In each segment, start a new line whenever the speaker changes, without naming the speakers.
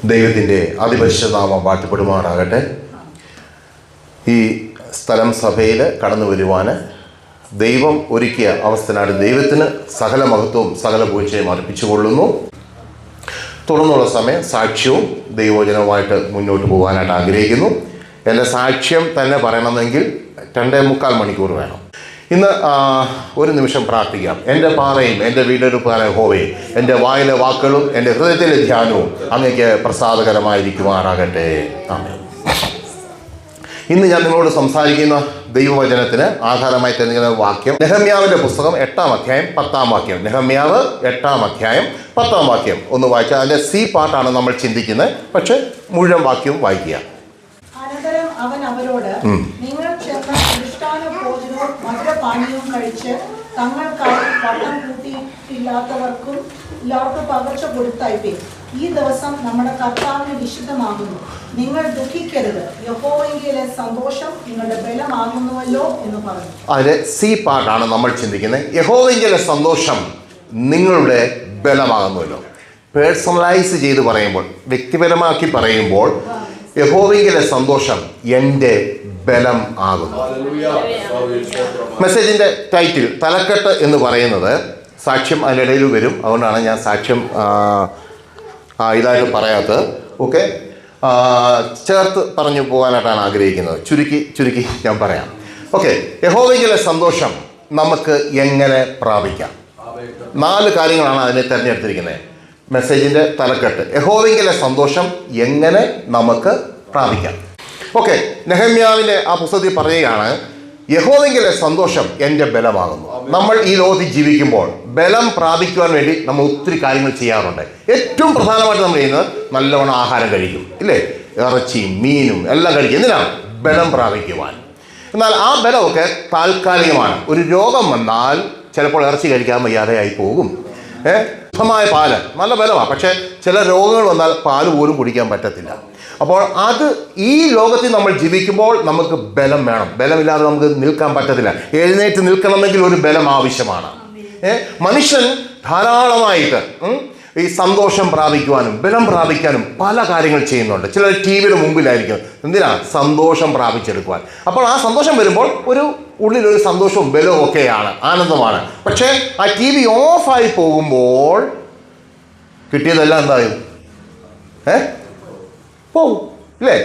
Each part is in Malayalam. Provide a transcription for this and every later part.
ദൈവത്തിൻ്റെ അതിപരിശുദ്ധ നാമം വാഴ്ത്തപ്പെടുമാറാകട്ടെ. ഈ സ്ഥലം സഭയിൽ കടന്നു വരുവാൻ ദൈവം ഒരുക്കിയ അവസ്ഥനാണ്. ദൈവത്തിന് സകല മഹത്വവും സകല പൂഴ്ചയും അർപ്പിച്ചുകൊള്ളുന്നു. തുടർന്നുള്ള സമയം സാക്ഷ്യവും ദൈവവചനവുമായിട്ട് മുന്നോട്ട് പോകാനായിട്ട് ആഗ്രഹിക്കുന്നു. എൻ്റെ സാക്ഷ്യം തന്നെ പറയണമെങ്കിൽ 2.25 മണിക്കൂർ വേണം. ഇന്ന് ഒരു നിമിഷം പ്രാർത്ഥിക്കാം. എൻ്റെ പാറയും എൻ്റെ വീണ്ടെടുപ്പാന യഹോവയും എൻ്റെ വായിലെ വാക്കുകളും എൻ്റെ ഹൃദയത്തിലെ ധ്യാനവും അങ്ങേക്ക് പ്രസാദകരമായിരിക്കുമാറാകട്ടെ. ആമേൻ. ഇന്ന് ഞാൻ നിങ്ങളോട് സംസാരിക്കുന്ന ദൈവവചനത്തിന് ആധാരമായി തിരഞ്ഞെടുക്കുന്ന വാക്യം നെഹമ്യാവിൻ്റെ പുസ്തകം 8-ാം അധ്യായം 10-ാം വാക്യം. നെഹമ്യാവ് 8-ാം അധ്യായം 10-ാം വാക്യം ഒന്ന് വായിച്ചാൽ അതിൻ്റെ സി പാർട്ടാണ് നമ്മൾ ചിന്തിക്കുന്നത്. പക്ഷെ മുഴുവൻ വാക്യവും വായിക്കുക.
അനന്തരം അവൻ അവരോട്, നിങ്ങൾ ചെന്ന് അനുഷ്ഠാന ഭോജനവും മധുരപാനീയവും കഴിച്ച് തങ്ങൾക്കായി വട്ടം കൂട്ടിയിട്ടില്ലാത്തവർക്കും എല്ലാവർക്കും പകർച്ച കൊടുത്തയപ്പേ. ഈ ദിവസം നമ്മുടെ കർത്താവിന് വിശുദ്ധമാകുന്നു. നിങ്ങൾ ദുഃഖിക്കരുത്. യഹോവയിലെ സന്തോഷം നിങ്ങളുടെ ബലമാകുന്നുവല്ലോ എന്ന് പറഞ്ഞു.
അതിലെ സി പാർട്ടാണ് നമ്മൾ ചിന്തിക്കുന്നത്. യഹോവയിലെ സന്തോഷം നിങ്ങളുടെ ബലമാകുന്നുവല്ലോ. പേഴ്സണലൈസ് ചെയ്ത് പറയുമ്പോൾ, വ്യക്തിപരമാക്കി പറയുമ്പോൾ, യഹോവയിലെ സന്തോഷം എൻ്റെ ബലം ആകുന്നു. മെസ്സേജിൻ്റെ ടൈറ്റിൽ തലക്കെട്ട് എന്ന് പറയുന്നത് സാക്ഷ്യം അതിനിടയിൽ വരും. അതുകൊണ്ടാണ് ഞാൻ സാക്ഷ്യം ഇതായിട്ട് പറയാത്തത്. ഓക്കെ, ചേർത്ത് പറഞ്ഞു പോകാനായിട്ടാണ് ആഗ്രഹിക്കുന്നത്. ചുരുക്കി ഞാൻ പറയാം. ഓക്കെ, യഹോവയിലെ സന്തോഷം നമുക്ക് എങ്ങനെ പ്രാപിക്കാം? 4 കാര്യങ്ങളാണ് അതിനെ തിരഞ്ഞെടുത്തിരിക്കുന്നത്. മെസ്സേജിൻ്റെ തലക്കെട്ട് യഹോവയിലെ സന്തോഷം എങ്ങനെ നമുക്ക് പ്രാപിക്കാം. ഓക്കെ, നെഹമ്യാവിൻ്റെ ആ പുസ്തകത്തിൽ പറയുകയാണ്, യഹോവയിലെ സന്തോഷം എൻ്റെ ബലമാകുന്നു. നമ്മൾ ഈ ലോകത്തിൽ ജീവിക്കുമ്പോൾ ബലം പ്രാപിക്കുവാൻ വേണ്ടി നമ്മൾ ഒത്തിരി കാര്യങ്ങൾ ചെയ്യാറുണ്ട്. ഏറ്റവും പ്രധാനമായിട്ട് നമ്മൾ ചെയ്യുന്നത് നല്ലവണ്ണം ആഹാരം കഴിക്കും, ഇല്ലേ? ഇറച്ചിയും മീനും എല്ലാം കഴിക്കും. എന്തിനാണ്? ബലം പ്രാപിക്കുവാൻ. എന്നാൽ ആ ബലമൊക്കെ താൽക്കാലികമാണ്. ഒരു രോഗം വന്നാൽ ചിലപ്പോൾ ഇറച്ചി കഴിക്കാൻ വയ്യാതെയായി പോകും. ശുദ്ധമായ പാല് നല്ല ബലമാണ്, പക്ഷേ ചില രോഗങ്ങൾ വന്നാൽ പാല് പോലും കുടിക്കാൻ പറ്റത്തില്ല. അപ്പോൾ അത് ഈ ലോകത്തിൽ നമ്മൾ ജീവിക്കുമ്പോൾ നമുക്ക് ബലം വേണം. ബലമില്ലാതെ നമുക്ക് നിൽക്കാൻ പറ്റത്തില്ല. എഴുന്നേറ്റ് നിൽക്കണമെങ്കിൽ ഒരു ബലം ആവശ്യമാണ്. മനുഷ്യൻ ധാരാളമായിട്ട് ഈ സന്തോഷം പ്രാപിക്കുവാനും ബലം പ്രാപിക്കാനും പല കാര്യങ്ങൾ ചെയ്യുന്നുണ്ട്. ചിലർ ടി വിയുടെ മുമ്പിലായിരിക്കും. എന്തിനാ? സന്തോഷം പ്രാപിച്ചെടുക്കുവാൻ. അപ്പോൾ ആ സന്തോഷം വരുമ്പോൾ ഉള്ളിലൊരു സന്തോഷവും ബലവും ഒക്കെയാണ്, ആനന്ദമാണ്. പക്ഷേ ആ ടി വി ഓഫായി പോകുമ്പോൾ കിട്ടിയതെല്ലാം എന്തായും പോവും, ഇല്ലേ?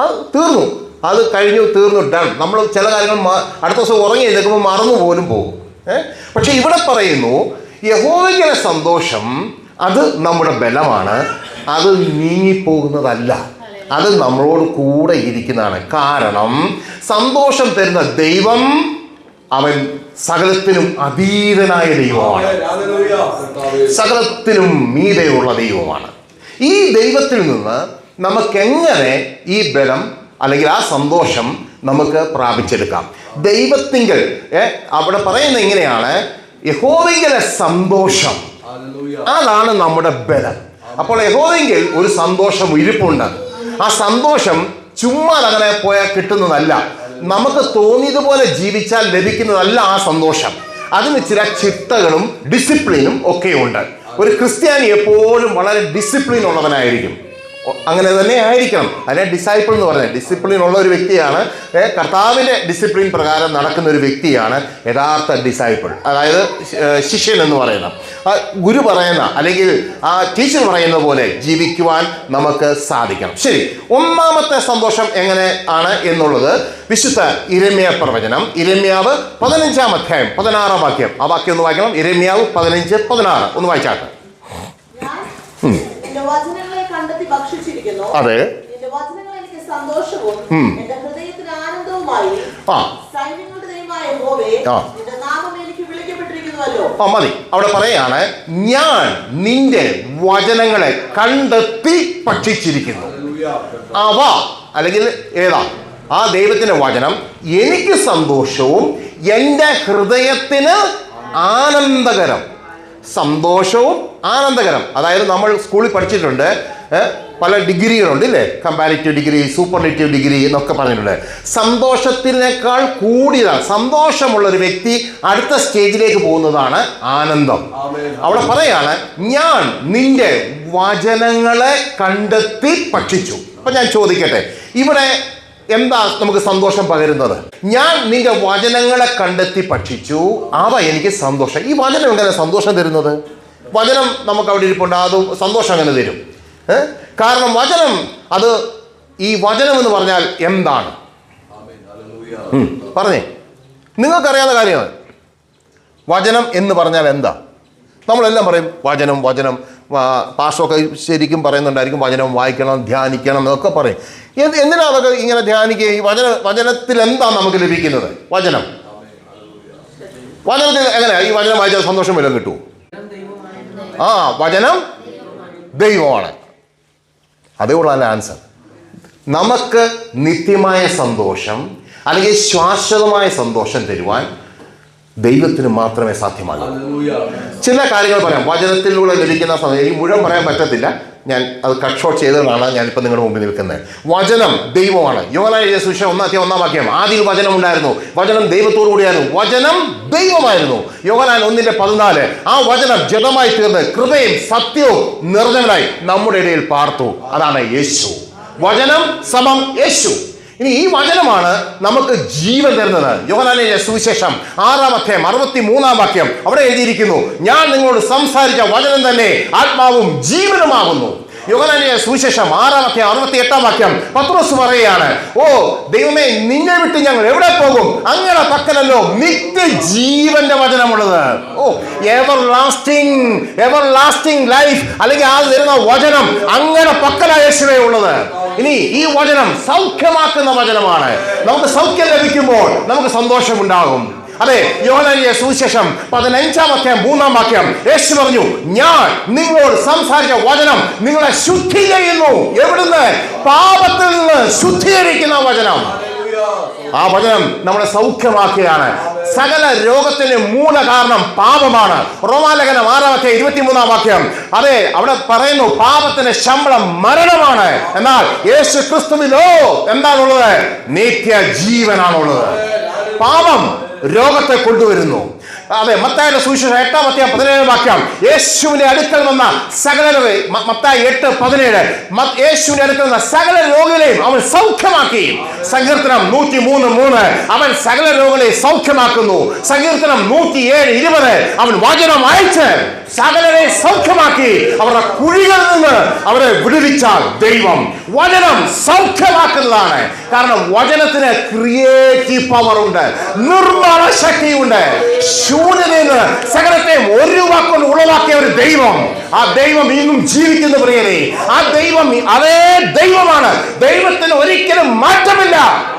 അത് തീർന്നു, അത് കഴിഞ്ഞു, തീർന്നു, ഡൺ. നമ്മൾ ചില കാര്യങ്ങൾ അടുത്ത ദിവസം ഉറങ്ങി എഴുന്നേൽക്കുമ്പോൾ മറന്നു പോലും പോകും. പക്ഷെ ഇവിടെ പറയുന്നു, യഹോവയിലെ സന്തോഷം അത് നമ്മുടെ ബലമാണ്. അത് നീങ്ങിപ്പോകുന്നതല്ല, അത് നമ്മളോട് കൂടെ ഇരിക്കുന്നതാണ്. കാരണം സന്തോഷം തരുന്ന ദൈവം അവൻ സകലത്തിനും അതീതനായ ദൈവമാണ്, സകലത്തിനും മീതെയുള്ള ദൈവമാണ്. ഈ ദൈവത്തിൽ നിന്ന് നമുക്കെങ്ങനെ ഈ ബലം അല്ലെങ്കിൽ ആ സന്തോഷം നമുക്ക് പ്രാപിച്ചെടുക്കാം? ദൈവത്തിങ്കൽ അവിടെ പറയുന്നത് ഇങ്ങനെയാണ്, യഹോവയിലെ സന്തോഷം അതാണ് നമ്മുടെ ബലം. അപ്പോൾ യഹോവയിൽ ഒരു സന്തോഷം ഇരിപ്പുണ്ട്. ആ സന്തോഷം ചുമ്മാ അങ്ങനെ പോയാൽ കിട്ടുന്നതല്ല. നമുക്ക് തോന്നിയതുപോലെ ജീവിച്ചാൽ ലഭിക്കുന്നതല്ല ആ സന്തോഷം. അതിന് ചില ചിട്ടകളും ഡിസിപ്ലിനും ഒക്കെയുണ്ട്. ഒരു ക്രിസ്ത്യാനി എപ്പോഴും വളരെ ഡിസിപ്ലിൻ ഉള്ളവനായിരിക്കും. അങ്ങനെ തന്നെ ആയിരിക്കണം. അതിനെ ഡിസൈപ്പിൾ എന്ന് പറഞ്ഞത് ഡിസിപ്ലിൻ ഉള്ള ഒരു വ്യക്തിയാണ്. കർത്താവിൻ്റെ ഡിസിപ്ലിൻ പ്രകാരം നടക്കുന്ന ഒരു വ്യക്തിയാണ് യഥാർത്ഥ ഡിസൈപ്പിൾ, അതായത് ശിഷ്യൻ എന്ന് പറയുന്ന. ഗുരു പറയുന്ന അല്ലെങ്കിൽ ആ ടീച്ചർ പറയുന്ന പോലെ ജീവിക്കുവാൻ നമുക്ക് സാധിക്കണം. ശരി, ഒന്നാമത്തെ സന്തോഷം എങ്ങനെ ആണ് എന്നുള്ളത് വിശുദ്ധ ഇരമ്യാ പ്രവചനം, ഇരമ്യാവ് 15-ാം അധ്യായം 16-ാം വാക്യം. ആ വാക്യം ഒന്ന് വായിക്കണം. ഇരമ്യാവ് 15:16 ഒന്ന് വായിച്ചാട്ടെ. അതെ, മതി. അവിടെ പറയാണ്, ഞാൻ നിന്റെ വചനങ്ങളെ കണ്ടെത്തി ഭക്ഷിച്ചിരിക്കുന്നു. അവ അല്ലെങ്കിൽ ഏതാ? ആ ദൈവത്തിന്റെ വചനം എനിക്ക് സന്തോഷവും എൻ്റെ ഹൃദയത്തിന് ആനന്ദകരം. സന്തോഷവും ആനന്ദകരം. അതായത് നമ്മൾ സ്കൂളിൽ പഠിച്ചിട്ടുണ്ട്, പല ഡിഗ്രികളുണ്ട് ഇല്ലേ, കമ്പാരിറ്റീവ് ഡിഗ്രി, സൂപ്പർലേറ്റീവ് ഡിഗ്രി എന്നൊക്കെ പറഞ്ഞിട്ടുണ്ട്. സന്തോഷത്തിനേക്കാൾ കൂടിയതാണ് സന്തോഷമുള്ളൊരു വ്യക്തി അടുത്ത സ്റ്റേജിലേക്ക് പോകുന്നതാണ് ആനന്ദം. അവിടെ പറയാണ്, ഞാൻ നിന്റെ വചനങ്ങളെ കണ്ടെത്തി ഭക്ഷിച്ചു. അപ്പൊ ഞാൻ ചോദിക്കട്ടെ, ഇവിടെ എന്താ നമുക്ക് സന്തോഷം പകരുന്നത്? ഞാൻ നിന്റെ വചനങ്ങളെ കണ്ടെത്തി ഭക്ഷിച്ചു, അവ എനിക്ക് സന്തോഷം. ഈ വചനം എങ്ങനെ സന്തോഷം തരുന്നത്? വചനം നമുക്ക് അവിടെ ഇരിപ്പുണ്ട്, അത് സന്തോഷം എങ്ങനെ തരും? കാരണം വചനം, അത് ഈ വചനം എന്ന് പറഞ്ഞാൽ എന്താണ്? പറഞ്ഞേ, നിങ്ങൾക്കറിയാവുന്ന കാര്യമാണ്. വചനം എന്ന് പറഞ്ഞാൽ എന്താ? നമ്മളെല്ലാം പറയും വചനം വചനം. പാസ്റ്ററൊക്കെ ശരിക്കും പറയുന്നുണ്ടായിരിക്കും വചനം വായിക്കണം, ധ്യാനിക്കണം എന്നൊക്കെ പറയും. എന്തിനാ അതൊക്കെ ഇങ്ങനെ ധ്യാനിക്കുക? ഈ വചനത്തിൽ എന്താ നമുക്ക് ലഭിക്കുന്നത്? വചനത്തിൽ എങ്ങനെയാ ഈ വചനം വായിച്ചാൽ സന്തോഷം വല്ലതും കിട്ടുമോ? വചനം ദൈവമാണ്. അതേ ഉള്ള ആൻസർ. നമുക്ക് നിത്യമായ സന്തോഷം അല്ലെങ്കിൽ ശാശ്വതമായ സന്തോഷം തരുവാൻ ദൈവത്തിന് മാത്രമേ സാധ്യമാകൂ. ചില കാര്യങ്ങൾ പറയാം വചനത്തിലൂടെ ലഭിക്കുന്ന സമയം. ഈ മുഴുവൻ പറയാൻ പറ്റത്തില്ല, ഞാൻ അത് കട്ട് ഷോട്ട് ചെയ്തതാണ് ഞാനിപ്പോൾ നിങ്ങളുടെ മുമ്പിൽ നിൽക്കുന്നത്. വചനം ദൈവമാണ്. യോഹന്നാൻ എഴുതിയ സുവിശേഷം 1:1 ആദിയിൽ വചനം ഉണ്ടായിരുന്നു, വചനം ദൈവത്തോടു കൂടിയായിരുന്നു, വചനം ദൈവമായിരുന്നു. യോഹന്നാൻ 1:14 ആ വചനം ജഡമായി തീർന്ന് കൃപയും സത്യവും നിറഞ്ഞവനായി നമ്മുടെ ഇടയിൽ പാർത്തു. അതാണ് യേശു. വചനം സമം യേശു. ഇനി ഈ വചനമാണ് നമുക്ക് ജീവൻ തരുന്നത്. യോഹന്നാൻ എഴുതിയ സുവിശേഷം 6:63 അവിടെ എഴുതിയിരിക്കുന്നു, ഞാൻ നിങ്ങളോട് സംസാരിച്ച വചനം തന്നെ ആത്മാവും ജീവനുമാകുന്നു. യോഹന്നാൻ എഴുതിയ സുവിശേഷം 6:68 പത്രോസ് പറയുകയാണ്, ഓ ദൈവമേ, നിന്നെ വിട്ട് ഞങ്ങൾ എവിടെ പോകും? അങ്ങനെ പക്കലല്ലോ നിത്യജീവന്റെ വചനമുള്ളത്. ഓ എവർ ലാസ്റ്റിംഗ് ലൈഫ്, അല്ലെങ്കിൽ ആ തരുന്ന വചനം അങ്ങനെ പക്കല യേശുവേ ഉള്ളത്. ഇനി ഈ വചനം സൗഖ്യമാക്കുന്ന വചനമാണ്. നമുക്ക് സൗഖ്യം ലഭിക്കുമ്പോൾ നമുക്ക് സന്തോഷമുണ്ടാകും. അതെ, യോഹന്നാൻ എഴുതിയ സുവിശേഷം 15:3 യേശു പറഞ്ഞു, ഞാൻ നിങ്ങളോട് സംസാരിച്ച വചനം നിങ്ങളെ ശുദ്ധി ചെയ്യുന്നു. എവിടുന്ന്? പാപത്തിൽ നിന്ന് ശുദ്ധീകരിക്കുന്ന വചനം. ആ വചനം നമ്മളെ സൗഖ്യമാക്കുകയാണ്. സകല രോഗത്തിന് മൂല കാരണം പാപമാണ്. റോമാലേഖനം 6:23 അതെ, അവിടെ പറയുന്നു പാപത്തിന്റെ ശമ്പളം മരണമാണ്. എന്നാൽ യേശു ക്രിസ്തുവിലോ എന്താണുള്ളത്? നിത്യജീവനാണുള്ളത്. പാപം രോഗത്തെ കൊണ്ടുവരുന്നു. അതെ, മത്തായിയുടെ സുവിശേഷം 8:17 യേശുവിന്റെ അടുക്കൽ വന്ന സകല മത്തായി 8:17 യേശുവിന്റെ അടുക്കൽ വന്ന സകല രോഗികളെയും അവൻ സൗഖ്യമാക്കി. സങ്കീർത്തനം 103 അവൻ സകല രോഗികളെയും സൗഖ്യമാക്കുന്നു. സങ്കീർത്തനം 107:20 അവൻ വചനം അയച്ച് സകലരെ സൗഖ്യമാക്കി. അവരുടെ കുഴികളിൽ നിന്ന് അവരെ വിടുവിച്ചാൽ ദൈവം വചനം സൗഖ്യമാക്കുന്നതാണ്. കാരണം വചനത്തിന് ക്രിയേറ്റീവ് പവർ ഉണ്ട്, നിർമ്മാണ ശക്തിയുണ്ട്. ശൂന്യതയിൽ നിന്ന് സകലത്തെയും ഒരു വാക്കുകൊണ്ട് ഉളവാക്കിയ ഒരു ദൈവം, ആ ദൈവം ഇന്നും ജീവിക്കുന്ന പ്രിയരെ. ആ ദൈവം അതേ ദൈവമാണ്. ദൈവത്തിന് ഒരിക്കലും മാറ്റമില്ല.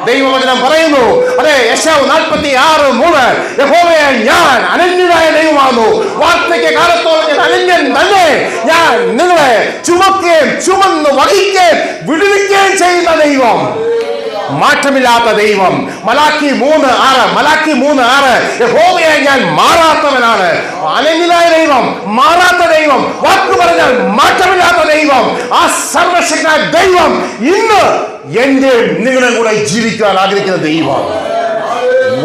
ദൈവവചനം പറയുന്നു, അതെ, യെശയ്യാവ് 46:3 യഹോവയായ ഞാൻ അനന്യനായ ദൈവമാകുന്നു, വാർദ്ധക്യ കാലത്തോളം ഞാൻ അനന്യൻ തന്നെ. ഞാൻ നിങ്ങളെ ചുമക്കുകയും ചുമന്ന് വഹിക്കുകയും വിടുവിക്കുകയും ചെയ്യുന്ന ദൈവം, മാറ്റമില്ലാത്ത ദൈവം. മലാക്കി 3:6 യഹോവയായ ഞാൻ മാറാത്തവനാണ്. അനന്യനായ ദൈവം, മാറാത്ത ദൈവം, വാക്ക് പറഞ്ഞാൽ മാറ്റമില്ലാത്ത ദൈവം. ആ സർവശക്തനായ ദൈവം ഇന്ന് എന്റെ നിങ്ങളെ കൂടെ ജീവിക്കാൻ ആഗ്രഹിക്കുന്ന ദൈവം.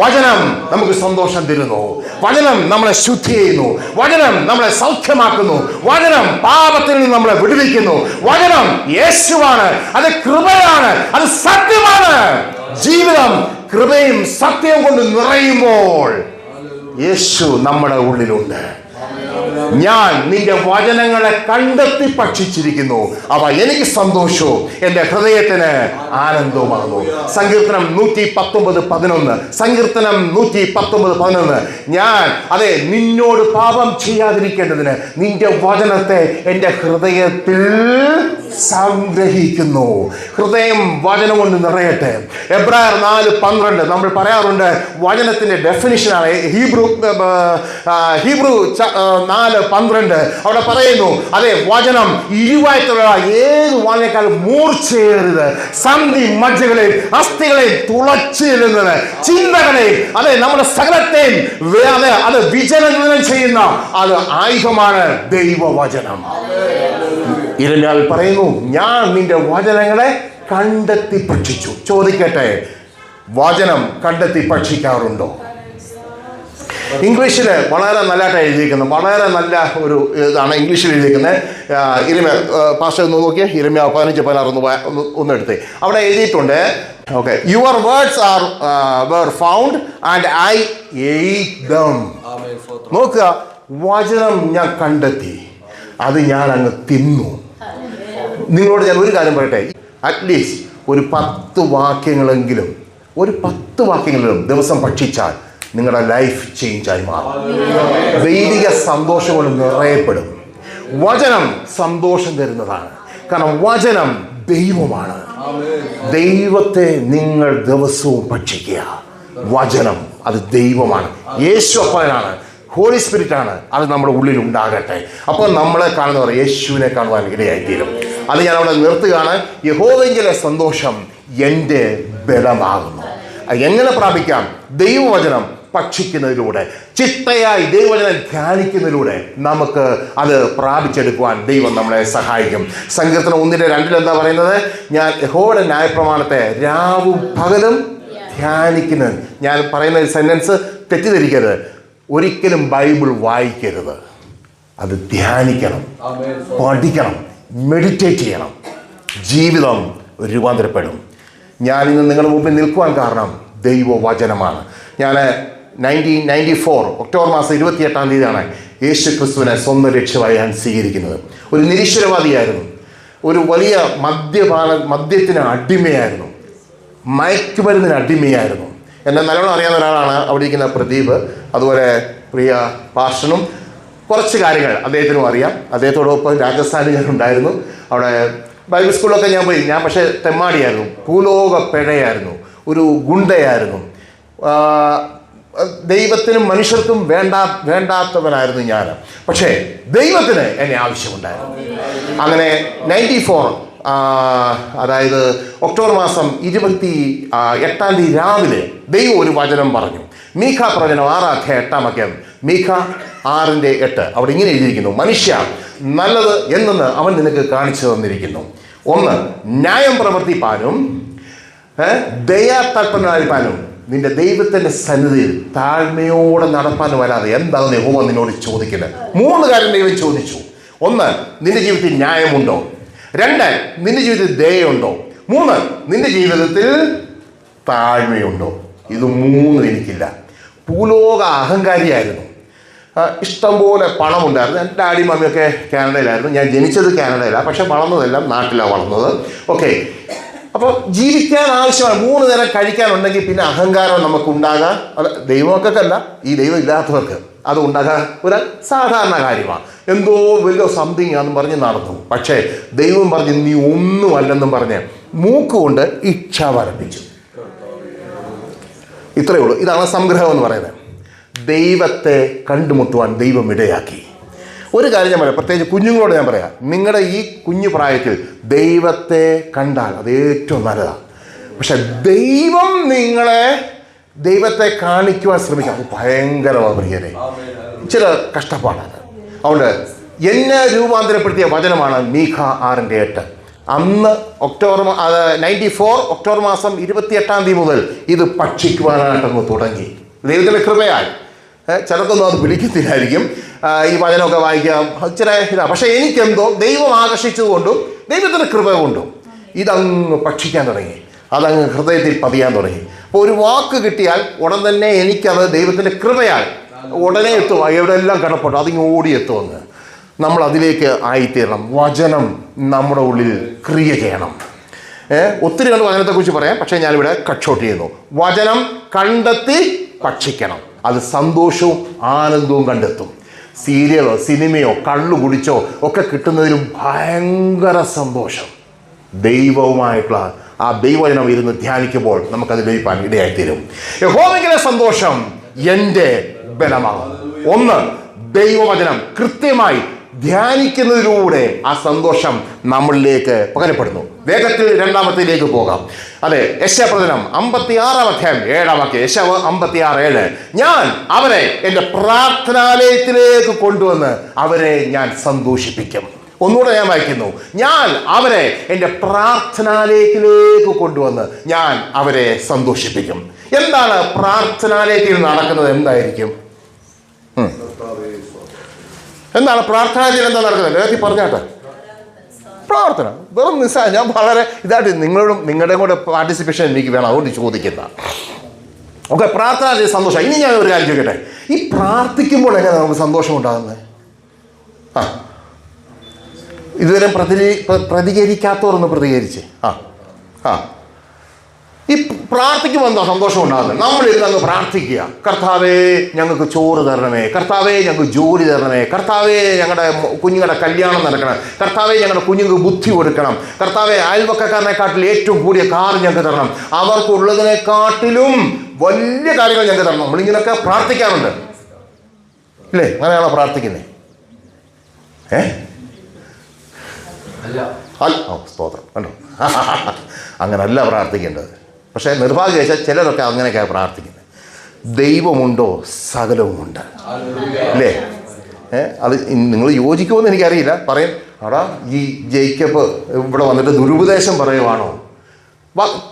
വചനം നമുക്ക് സന്തോഷം തരുന്നു. വചനം നമ്മളെ ശുദ്ധി ചെയ്യുന്നു. വചനം നമ്മളെ സൗഖ്യമാക്കുന്നു. വചനം പാപത്തിൽ നിന്ന് നമ്മളെ വിടുവിക്കുന്നു. വചനം യേശുവാണ്, അത് കൃപയാണ്, അത് സത്യമാണ്. ജീവിതം കൃപയും സത്യവും കൊണ്ട് നിറയുമ്പോൾ യേശു നമ്മുടെ ഉള്ളിലുണ്ട്. ഞാൻ നിന്റെ വചനങ്ങളെ കണ്ടെത്തി ഭക്ഷിച്ചിരിക്കുന്നു, അവ എനിക്ക് സന്തോഷവും എന്റെ ഹൃദയത്തിന് ആനന്ദവുമാകുന്നു. സങ്കീർത്തനം 119:11 സങ്കീർത്തനം 119:11 ഞാൻ അതെ നിന്നോട് പാപം ചെയ്യാതിരിക്കേണ്ടതിന് നിന്റെ വചനത്തെ എന്റെ ഹൃദയത്തിൽ സംഗ്രഹിക്കുന്നു. ഹൃദയം വചനം കൊണ്ട് നിറയട്ടെ. എബ്രായർ 4:12 നമ്മൾ പറയാറുണ്ട്, വചനത്തിന്റെ ഡെഫിനിഷനാണ്. ഹീബ്രു 4:12 അവിടെ പറയുന്നു, അതെ, വചനം ഇരുവായിട്ടുള്ള ഏത് വാളിനേക്കാളും മൂർച്ചയേറിയത്, സന്ധി മജ്ജകളെയും അസ്ഥികളെയും തുളച്ചു ചെല്ലുന്നത്, ചിന്തകളെയും അതെ നമ്മുടെ സകലത്തെയും അത് വിചലനം ചെയ്യുന്ന അത് ആയുധമാണ് ദൈവവചനം. യിരെമ്യാവിൽ പറയുന്നു, ഞാൻ നിന്റെ വചനങ്ങളെ കണ്ടെത്തി ഭക്ഷിച്ചു. ചോദിക്കട്ടെ, വചനം കണ്ടെത്തി ഭക്ഷിക്കാറുണ്ടോ? ഇംഗ്ലീഷിൽ വളരെ നല്ലതായിട്ട് എഴുതിയിരിക്കുന്നത്, വളരെ നല്ല ഒരു ഇതാണ് ഇംഗ്ലീഷിൽ എഴുതിയിരിക്കുന്നത്. യിരെമ്യാ പാസ്റ്റർ ഒന്ന് നോക്കിയാൽ യിരെമ്യാ 15:16 ഒന്ന് എടുത്തേ. അവിടെ എഴുതിയിട്ടുണ്ട്, okay, your words were found and I ate them. നോക്കുക, വചനം ഞാൻ കണ്ടെത്തി, അത് ഞാൻ അങ്ങ് തിന്നു. നിങ്ങളോട് ഞാൻ ഒരു കാര്യം പറയട്ടെ, അറ്റ്ലീസ്റ്റ് ഒരു 10 വാക്യങ്ങളെങ്കിലും ദിവസം ഭക്ഷിച്ചാൽ നിങ്ങളുടെ ലൈഫ് ചേഞ്ചായി മാറും. ദൈവിക സന്തോഷം കൊണ്ട് നിറയപ്പെടും. വചനം സന്തോഷം തരുന്നതാണ്. കാരണം വചനം ദൈവമാണ്. ദൈവത്തെ നിങ്ങൾ ദിവസവും ഭക്ഷിക്കുക. വചനം അത് ദൈവമാണ്. യേശു അപ്പനാണ്, ഹോളി സ്പിരിറ്റാണ്. അത് നമ്മുടെ ഉള്ളിൽ ഉണ്ടാകട്ടെ. അപ്പോൾ നമ്മളെ കാണുന്നവർ യേശുവിനെ കാണുവാൻ ഇടയായിത്തീരും. അത് ഞാൻ അവിടെ നിർത്തുകയാണ്. യഹോവയിലെ സന്തോഷം എൻ്റെ ബലമാകുന്നു. എങ്ങനെ പ്രാപിക്കാം? ദൈവവചനം ഭക്ഷിക്കുന്നതിലൂടെ, ചിട്ടയായി ദൈവവചനം ധ്യാനിക്കുന്നതിലൂടെ നമുക്ക് അത് പ്രാപിച്ചെടുക്കുവാൻ ദൈവം നമ്മളെ സഹായിക്കും. സങ്കീർത്തനം 1:2 എന്താ പറയുന്നത്? ഞാൻ യഹോവയുടെ ന്യായപ്രമാണത്തെ രാവും പകലും ധ്യാനിക്കുന്നത്. ഞാൻ പറയുന്ന ഒരു സെന്റൻസ് തെറ്റിദ്ധരിക്കരുത്. ഒരിക്കലും ബൈബിൾ വായിക്കരുത്, അത് ധ്യാനിക്കണം, പഠിക്കണം, മെഡിറ്റേറ്റ് ചെയ്യണം. ജീവിതം രൂപാന്തരപ്പെടും. ഞാനിന്ന് നിങ്ങളുടെ മുമ്പിൽ നിൽക്കുവാൻ കാരണം ദൈവവചനമാണ്. ഞാൻ 1994 ഒക്ടോബർ മാസം 28 യേശു ക്രിസ്തുവിനെ സ്വന്തം രക്ഷമായി ഞാൻ സ്വീകരിക്കുന്നത്. ഒരു നിരീശ്വരവാദിയായിരുന്നു, ഒരു വലിയ മദ്യത്തിന് അടിമയായിരുന്നു, മയക്കുമരുന്നിന് അടിമയായിരുന്നു. എന്നെ നല്ലോണം അറിയാവുന്ന ഒരാളാണ് അവിടെ ഇരിക്കുന്ന പ്രദീപ്. അതുപോലെ പ്രിയ പാസ്റ്റനും കുറച്ച് കാര്യങ്ങൾ അദ്ദേഹത്തിനും അറിയാം. അദ്ദേഹത്തോടൊപ്പം രാജസ്ഥാനിൽ ഞാൻ ഉണ്ടായിരുന്നു. അവിടെ ബൈബിൾ സ്കൂളിലൊക്കെ ഞാൻ പോയി. ഞാൻ പക്ഷേ തെമ്മാടിയായിരുന്നു, ഭൂലോക പിഴയായിരുന്നു, ഒരു ഗുണ്ടയായിരുന്നു. ദൈവത്തിനും മനുഷ്യർക്കും വേണ്ടാത്തവനായിരുന്നു ഞാൻ. പക്ഷേ ദൈവത്തിന് എന്നെ ആവശ്യമുണ്ടായിരുന്നു. അങ്ങനെ 94 അതായത് ഒക്ടോബർ മാസം 28 രാവിലെ ദൈവം ഒരു വചനം പറഞ്ഞു. മീഖ പ്രവചനം 6:8 മീഖ 6:8 അവിടെ ഇങ്ങനെ എഴുതിയിരിക്കുന്നു, മനുഷ്യ, നല്ലത് എന്നെന്ന് അവൻ നിനക്ക് കാണിച്ചു തന്നിരിക്കുന്നു. 1, ന്യായം പ്രവർത്തിപ്പാനും ദയാതൽപരനായിരിക്കാനും നിന്റെ ദൈവത്തിൻ്റെ സന്നിധിയിൽ താഴ്മയോടെ നടപ്പാനും വരാതെ എന്താണ് യഹോവ നിന്നോട് ചോദിക്കുന്നത്? 3 കാര്യം ദൈവം ചോദിച്ചു. 1, നിന്റെ ജീവിതത്തിൽ ന്യായമുണ്ടോ? 2, നിന്റെ ജീവിതത്തിൽ ദയയുണ്ടോ? 3, നിന്റെ ജീവിതത്തിൽ താഴ്മയുണ്ടോ? ഇത് 3 എനിക്കില്ല. ഭൂലോക അഹങ്കാരിയായിരുന്നു. ഇഷ്ടംപോലെ പണമുണ്ടായിരുന്നു. എൻ്റെ ഡാഡി മമ്മിയൊക്കെ കാനഡയിലായിരുന്നു. ഞാൻ ജനിച്ചത് കാനഡയിലാണ്, പക്ഷെ വളർന്നതെല്ലാം നാട്ടിലാണ് വളർന്നത്. ഓക്കെ, അപ്പോൾ ജീവിക്കാൻ ആവശ്യമാണ്. 3 നേരം കഴിക്കാനുണ്ടെങ്കിൽ പിന്നെ അഹങ്കാരം നമുക്കുണ്ടാകാൻ, അല്ല ദൈവമൊക്കെയല്ല, ഈ ദൈവം ഇല്ലാത്തവർക്ക് അത് ഉണ്ടാകാൻ ഒരു സാധാരണ കാര്യമാണ്. എന്തോ വലിയ സംതിങ് ആണെന്ന് പറഞ്ഞ് നടന്നു. പക്ഷേ ദൈവം പറഞ്ഞ് നീ ഒന്നുമല്ലെന്നും പറഞ്ഞ് മൂക്കുകൊണ്ട് ഇച്ഛ വരപ്പിച്ചു. ഇത്രയേ ഉള്ളൂ. ഇതാണ് സംഗ്രഹം എന്ന് പറയുന്നത്. ദൈവത്തെ കണ്ടുമുട്ടുവാൻ ദൈവം ഇടയാക്കി. ഒരു കാര്യം ഞാൻ പറയാം, പ്രത്യേകിച്ച് കുഞ്ഞുങ്ങളോട് ഞാൻ പറയാം, നിങ്ങളുടെ ഈ കുഞ്ഞു പ്രായത്തിൽ ദൈവത്തെ കണ്ടാൽ അത് ഏറ്റവും നല്ലതാണ്. പക്ഷെ ദൈവത്തെ കാണിക്കുവാൻ ശ്രമിക്കാം, അത് ഭയങ്കരമാണ് പ്രിയരെ, ചില കഷ്ടപ്പാടാണ്. അതുകൊണ്ട് എന്നെ രൂപാന്തരപ്പെടുത്തിയ വചനമാണ് മീഖ 6:8. അന്ന് ഒക്ടോബർ 94 ഒക്ടോബർ മാസം 28 മുതൽ ഇത് ഭക്ഷിക്കുവാനായിട്ടങ്ങ് തുടങ്ങി. ദൈവത്തിൻ്റെ കൃപയായി. ചിലർക്കൊന്നും അത് പിടിക്കത്തില്ലായിരിക്കും, ഈ വചനമൊക്കെ വായിക്കാം, ഇച്ചിരി ഇതാണ്. പക്ഷേ എനിക്കെന്തോ ദൈവം ആകർഷിച്ചതുകൊണ്ടും ദൈവത്തിൻ്റെ കൃപ കൊണ്ടും ഇതങ്ങ് ഭക്ഷിക്കാൻ തുടങ്ങി, അതങ്ങ് ഹൃദയത്തിൽ പതിയാൻ തുടങ്ങി. അപ്പോൾ ഒരു വാക്ക് കിട്ടിയാൽ ഉടൻ തന്നെ എനിക്കത് ദൈവത്തിൻ്റെ കൃപയാൽ ഉടനെ എത്തും. എവിടെയെല്ലാം കിടപ്പുണ്ട് അതിങ്ങ് ഓടിയെത്തുമെന്ന്. നമ്മൾ അതിലേക്ക് ആയിത്തീരണം. വചനം നമ്മുടെ ഉള്ളിൽ ക്രിയ ചെയ്യണം. ഒത്തിരി കണ്ട് വചനത്തെക്കുറിച്ച് പറയാം, പക്ഷേ ഞാനിവിടെ കട്ട് ഷോട്ട് ചെയ്യുന്നു. വചനം കണ്ടെത്തി ഭക്ഷിക്കണം. അത് സന്തോഷവും ആനന്ദവും കണ്ടെത്തും. സീരിയലോ സിനിമയോ കള്ളു കുടിച്ചോ ഒക്കെ കിട്ടുന്നതിലും ഭയങ്കര സന്തോഷം ദൈവവുമായിട്ടുള്ള ആ ദൈവവചനം ഇരുന്ന് ധ്യാനിക്കുമ്പോൾ നമുക്കത് ലഭിക്കാൻ ഇടയായിത്തീരും. യഹോവയിലെ സന്തോഷം എൻ്റെ ബലമാണ്. 1, ദൈവവചനം കൃത്യമായി ധ്യാനിക്കുന്നതിലൂടെ ആ സന്തോഷം നമ്മളിലേക്ക് പകരപ്പെടുന്നു. വേഗത്തിൽ 2ാമത്തേലേക്ക് പോകാം. അതെ, യെശയ്യാപ്രവചനം 56:7 യെശയ്യാവ് 56:7 ഞാൻ അവരെ എൻ്റെ പ്രാർത്ഥനാലയത്തിലേക്ക് കൊണ്ടുവന്ന് അവരെ ഞാൻ സന്തോഷിപ്പിക്കും. ഒന്നുകൂടെ ഞാൻ വായിക്കുന്നു. ഞാൻ അവരെ എൻ്റെ പ്രാർത്ഥനാലയത്തിലേക്ക് കൊണ്ടുവന്ന് ഞാൻ അവരെ സന്തോഷിപ്പിക്കും. എന്താണ് പ്രാർത്ഥനാലയത്തിൽ നടക്കുന്നത്? എന്തായിരിക്കും? എന്താണ് പ്രാർത്ഥനാലയത്തിൽ എന്താ നടക്കുന്നത്? ഏത്തി പറഞ്ഞാട്ടെ. പ്രാർത്ഥന വെറും നിസ്സാരം. ഞാൻ വളരെ ഇതായിട്ട് നിങ്ങളുടെയും കൂടെ പാർട്ടിസിപ്പേഷൻ എനിക്ക് വേണം, അതുകൊണ്ട് ചോദിക്കുന്ന. ഓക്കെ, പ്രാർത്ഥനാലയ സന്തോഷം. ഇനി ഞാൻ ഒരു കാര്യം ചോദിക്കട്ടെ, ഈ പ്രാർത്ഥിക്കുമ്പോൾ എങ്ങനെ നമുക്ക് സന്തോഷം ഉണ്ടാകുന്നത്? ഇതുവരെ പ്രതികരിക്കാത്തവരൊന്ന് പ്രതികരിച്ച്. ഈ പ്രാർത്ഥിക്കുമ്പോൾ എന്താ സന്തോഷം ഉണ്ടാകുന്നത്? നമ്മളിരുന്ന് അങ്ങ് പ്രാർത്ഥിക്കുക, കർത്താവേ ഞങ്ങൾക്ക് ചോറ് തരണമേ, കർത്താവേ ഞങ്ങൾക്ക് ജോലി തരണമേ, കർത്താവേ ഞങ്ങളുടെ കുഞ്ഞുങ്ങളുടെ കല്യാണം നടക്കണം, കർത്താവേ ഞങ്ങളുടെ കുഞ്ഞുങ്ങൾക്ക് ബുദ്ധി കൊടുക്കണം, കർത്താവേ അയൽവക്കക്കാരനെക്കാട്ടിൽ ഏറ്റവും കൂടിയ കാർ ഞങ്ങൾക്ക് തരണം, അവർക്കുള്ളതിനെക്കാട്ടിലും വലിയ കാര്യങ്ങൾ ഞങ്ങൾക്ക് തരണം. നമ്മളിങ്ങനെയൊക്കെ പ്രാർത്ഥിക്കാറുണ്ട് ഇല്ലേ? അങ്ങനെയാണോ പ്രാർത്ഥിക്കുന്നത്? സ്തോത്രം. കണ്ടോ, അങ്ങനല്ല പ്രാർത്ഥിക്കേണ്ടത്. പക്ഷേ നിർഭാഗ്യവശാൽ ചിലരൊക്കെ അങ്ങനെയൊക്കെയാണ് പ്രാർത്ഥിക്കുന്നത്. ദൈവമുണ്ടോ സകലവുമുണ്ട് അല്ലേ? അത് നിങ്ങൾ യോജിക്കുമെന്ന് എനിക്കറിയില്ല. പറയും, അടാ ഈ ജേക്കബ് ഇവിടെ വന്നിട്ട് ദുരുപദേശം പറയുവാണോ?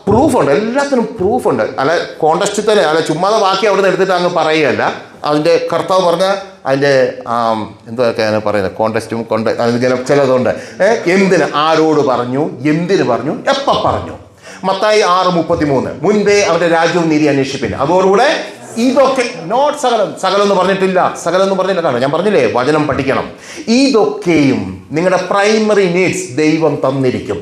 പ്രൂഫുണ്ട്, എല്ലാത്തിനും പ്രൂഫുണ്ട്. അല്ല കോണ്ടസ്റ്റിൽ തന്നെ, അല്ല ചുമ്മാതെ ബാക്കി അവിടെ നിന്ന് എടുത്തിട്ട് അങ്ങ് പറയുകയല്ല. അതിൻ്റെ കർത്താവ് പറഞ്ഞ അതിൻ്റെ എന്തൊക്കെയാണ് പറയുന്നത്, കോണ്ടസ്റ്റും അതിങ്ങനെ ചിലതുണ്ട്. എന്തിന്, ആരോട് പറഞ്ഞു, എന്തിന് പറഞ്ഞു, എപ്പോൾ പറഞ്ഞു. മത്തായി 6:33, മുൻപേ അവരുടെ രാജ്യവും നീതി അന്വേഷിപ്പിൻ, അതോടുകൂടെ ഇതൊക്കെ നോട്ട് സകലം എന്ന് പറഞ്ഞിട്ടില്ല, കാരണം ഞാൻ പറഞ്ഞില്ലേ വചനം പഠിക്കണം. ഇതൊക്കെയും നിങ്ങളുടെ പ്രൈമറി നീഡ്സ് ദൈവം തന്നിരിക്കും.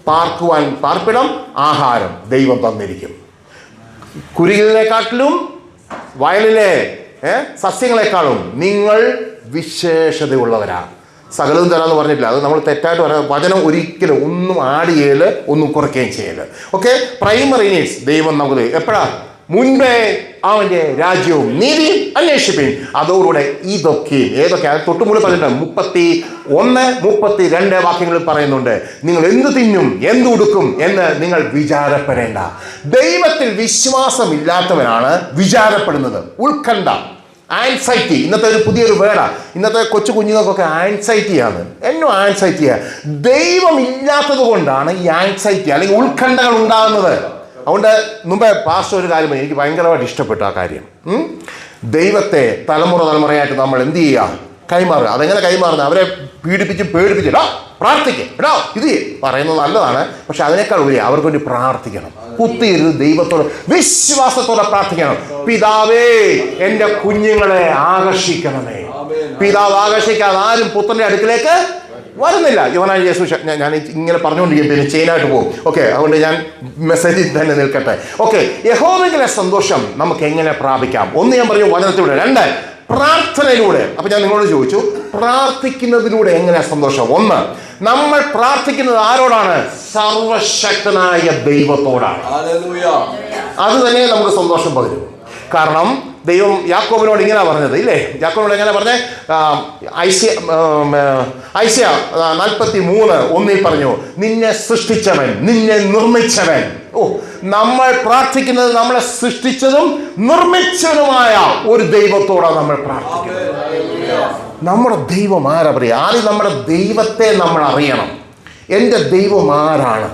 പാർക്കുവാൻ പാർപ്പിടം, ആഹാരം ദൈവം തന്നിരിക്കും. കുരുകിലിനെക്കാട്ടിലും വയലിലെ സസ്യങ്ങളെക്കാളും നിങ്ങൾ വിശേഷതയുള്ളവരാണ്. സകലവും തരാമെന്ന് പറഞ്ഞിട്ടില്ല, അത് നമ്മൾ തെറ്റായിട്ട് പറയാം. വചനം ഒരിക്കലും ഒന്നും ആഡ് ചെയ്യല്, ഒന്നും കുറയ്ക്കുകയും ചെയ്യല്. ഓക്കെ, പ്രൈമറി നീഡ്സ് ദൈവം നമുക്ക് എപ്പോഴാ? മുൻപേ അവൻ്റെ രാജ്യവും നീതി അന്വേഷിപ്പിൻ, അതോടുകൂടെ ഇതൊക്കെയും. ഏതൊക്കെ? തൊട്ടുമുള്ള പറഞ്ഞിട്ടുണ്ട്. 31-32 വാക്യങ്ങളിൽ പറയുന്നുണ്ട്, നിങ്ങൾ എന്ത് തിന്നും എന്ത് ഉടുക്കും എന്ന് നിങ്ങൾ വിചാരപ്പെടേണ്ട. ദൈവത്തിൽ വിശ്വാസമില്ലാത്തവനാണ് വിചാരപ്പെടുന്നത്. ഉത്കണ്ഠ, ആൻസൈറ്റി, ഇന്നത്തെ ഒരു പുതിയൊരു വേർഡാണ്. ഇന്നത്തെ കൊച്ചു കുഞ്ഞുങ്ങൾക്കൊക്കെ ആൻസൈറ്റിയാണ്. എന്നോ ആൻസൈറ്റിയാണ്. ദൈവം ഇല്ലാത്തത് കൊണ്ടാണ് ഈ ആൻസൈറ്റി അല്ലെങ്കിൽ ഉത്കണ്ഠകൾ ഉണ്ടാകുന്നത്. അതുകൊണ്ട് മുമ്പേ പാസ്റ്റർ ഒരു കാര്യം എനിക്ക് ഭയങ്കരമായിട്ട് ഇഷ്ടപ്പെട്ടു. ആ കാര്യം, ദൈവത്തെ തലമുറയായിട്ട് നമ്മൾ എന്ത് ചെയ്യുക? കൈമാറുക. അതെങ്ങനെ കൈമാറുന്നത്? അവരെ പേടിപ്പിച്ച് പ്രാർത്ഥിക്കുക, ഇത് പറയുന്നത് നല്ലതാണ്. പക്ഷെ അതിനേക്കാൾ ഉപരി അവർക്ക് വേണ്ടി പ്രാർത്ഥിക്കണം. കുത്തിയിരുന്ന് ദൈവത്തോട് വിശ്വാസത്തോടെ പ്രാർത്ഥിക്കണം. പിതാവേ എൻ്റെ കുഞ്ഞുങ്ങളെ ആകർഷിക്കണമേ. പിതാവ് ആകർഷിക്കാതെ ആരും പുത്രൻ്റെ അടുക്കിലേക്ക് വരുന്നില്ല. യോഹന്നാൻ യേശു ഞാൻ ഇങ്ങനെ പറഞ്ഞുകൊണ്ടിരിക്കും, പിന്നെ ചെയിനായിട്ട് പോകും. ഓക്കെ, അതുകൊണ്ട് ഞാൻ മെസ്സേജിൽ തന്നെ നിൽക്കട്ടെ. ഓക്കെ, യഹോവയിലെ സന്തോഷം നമുക്ക് എങ്ങനെ പ്രാപിക്കാം? ഒന്ന് ഞാൻ പറഞ്ഞു വചനത്തിലൂടെ, 2 പ്രാർത്ഥനയിലൂടെ. അപ്പൊ ഞാൻ നിങ്ങളോട് ചോദിച്ചു, പ്രാർത്ഥിക്കുന്നതിലൂടെ എങ്ങനെയാ സന്തോഷം? 1, നമ്മൾ പ്രാർത്ഥിക്കുന്നത് ആരോടാണ്? സർവശക്തനായ ദൈവത്തോടാണ്. അത് തന്നെ നമുക്ക് സന്തോഷം പകരും. കാരണം ദൈവം യാക്കോബിനോട് ഇങ്ങനെ പറഞ്ഞത് ഇല്ലേ? യാക്കോബിനോട് എങ്ങനെ പറഞ്ഞേ? ഐസ്യ 43:1 പറഞ്ഞു, നിന്നെ സൃഷ്ടിച്ചവൻ, നിന്നെ നിർമ്മിച്ചവൻ. നമ്മൾ പ്രാർത്ഥിക്കുന്നത് നമ്മളെ സൃഷ്ടിച്ചതും നിർമ്മിച്ചതുമായ ഒരു ദൈവത്തോടാണ് നമ്മൾ പ്രാർത്ഥിക്കുന്നത്. നമ്മുടെ ദൈവം ആരാ പറയുക? ആദ്യം നമ്മുടെ ദൈവത്തെ നമ്മൾ അറിയണം. എൻ്റെ ദൈവം ആരാണ്?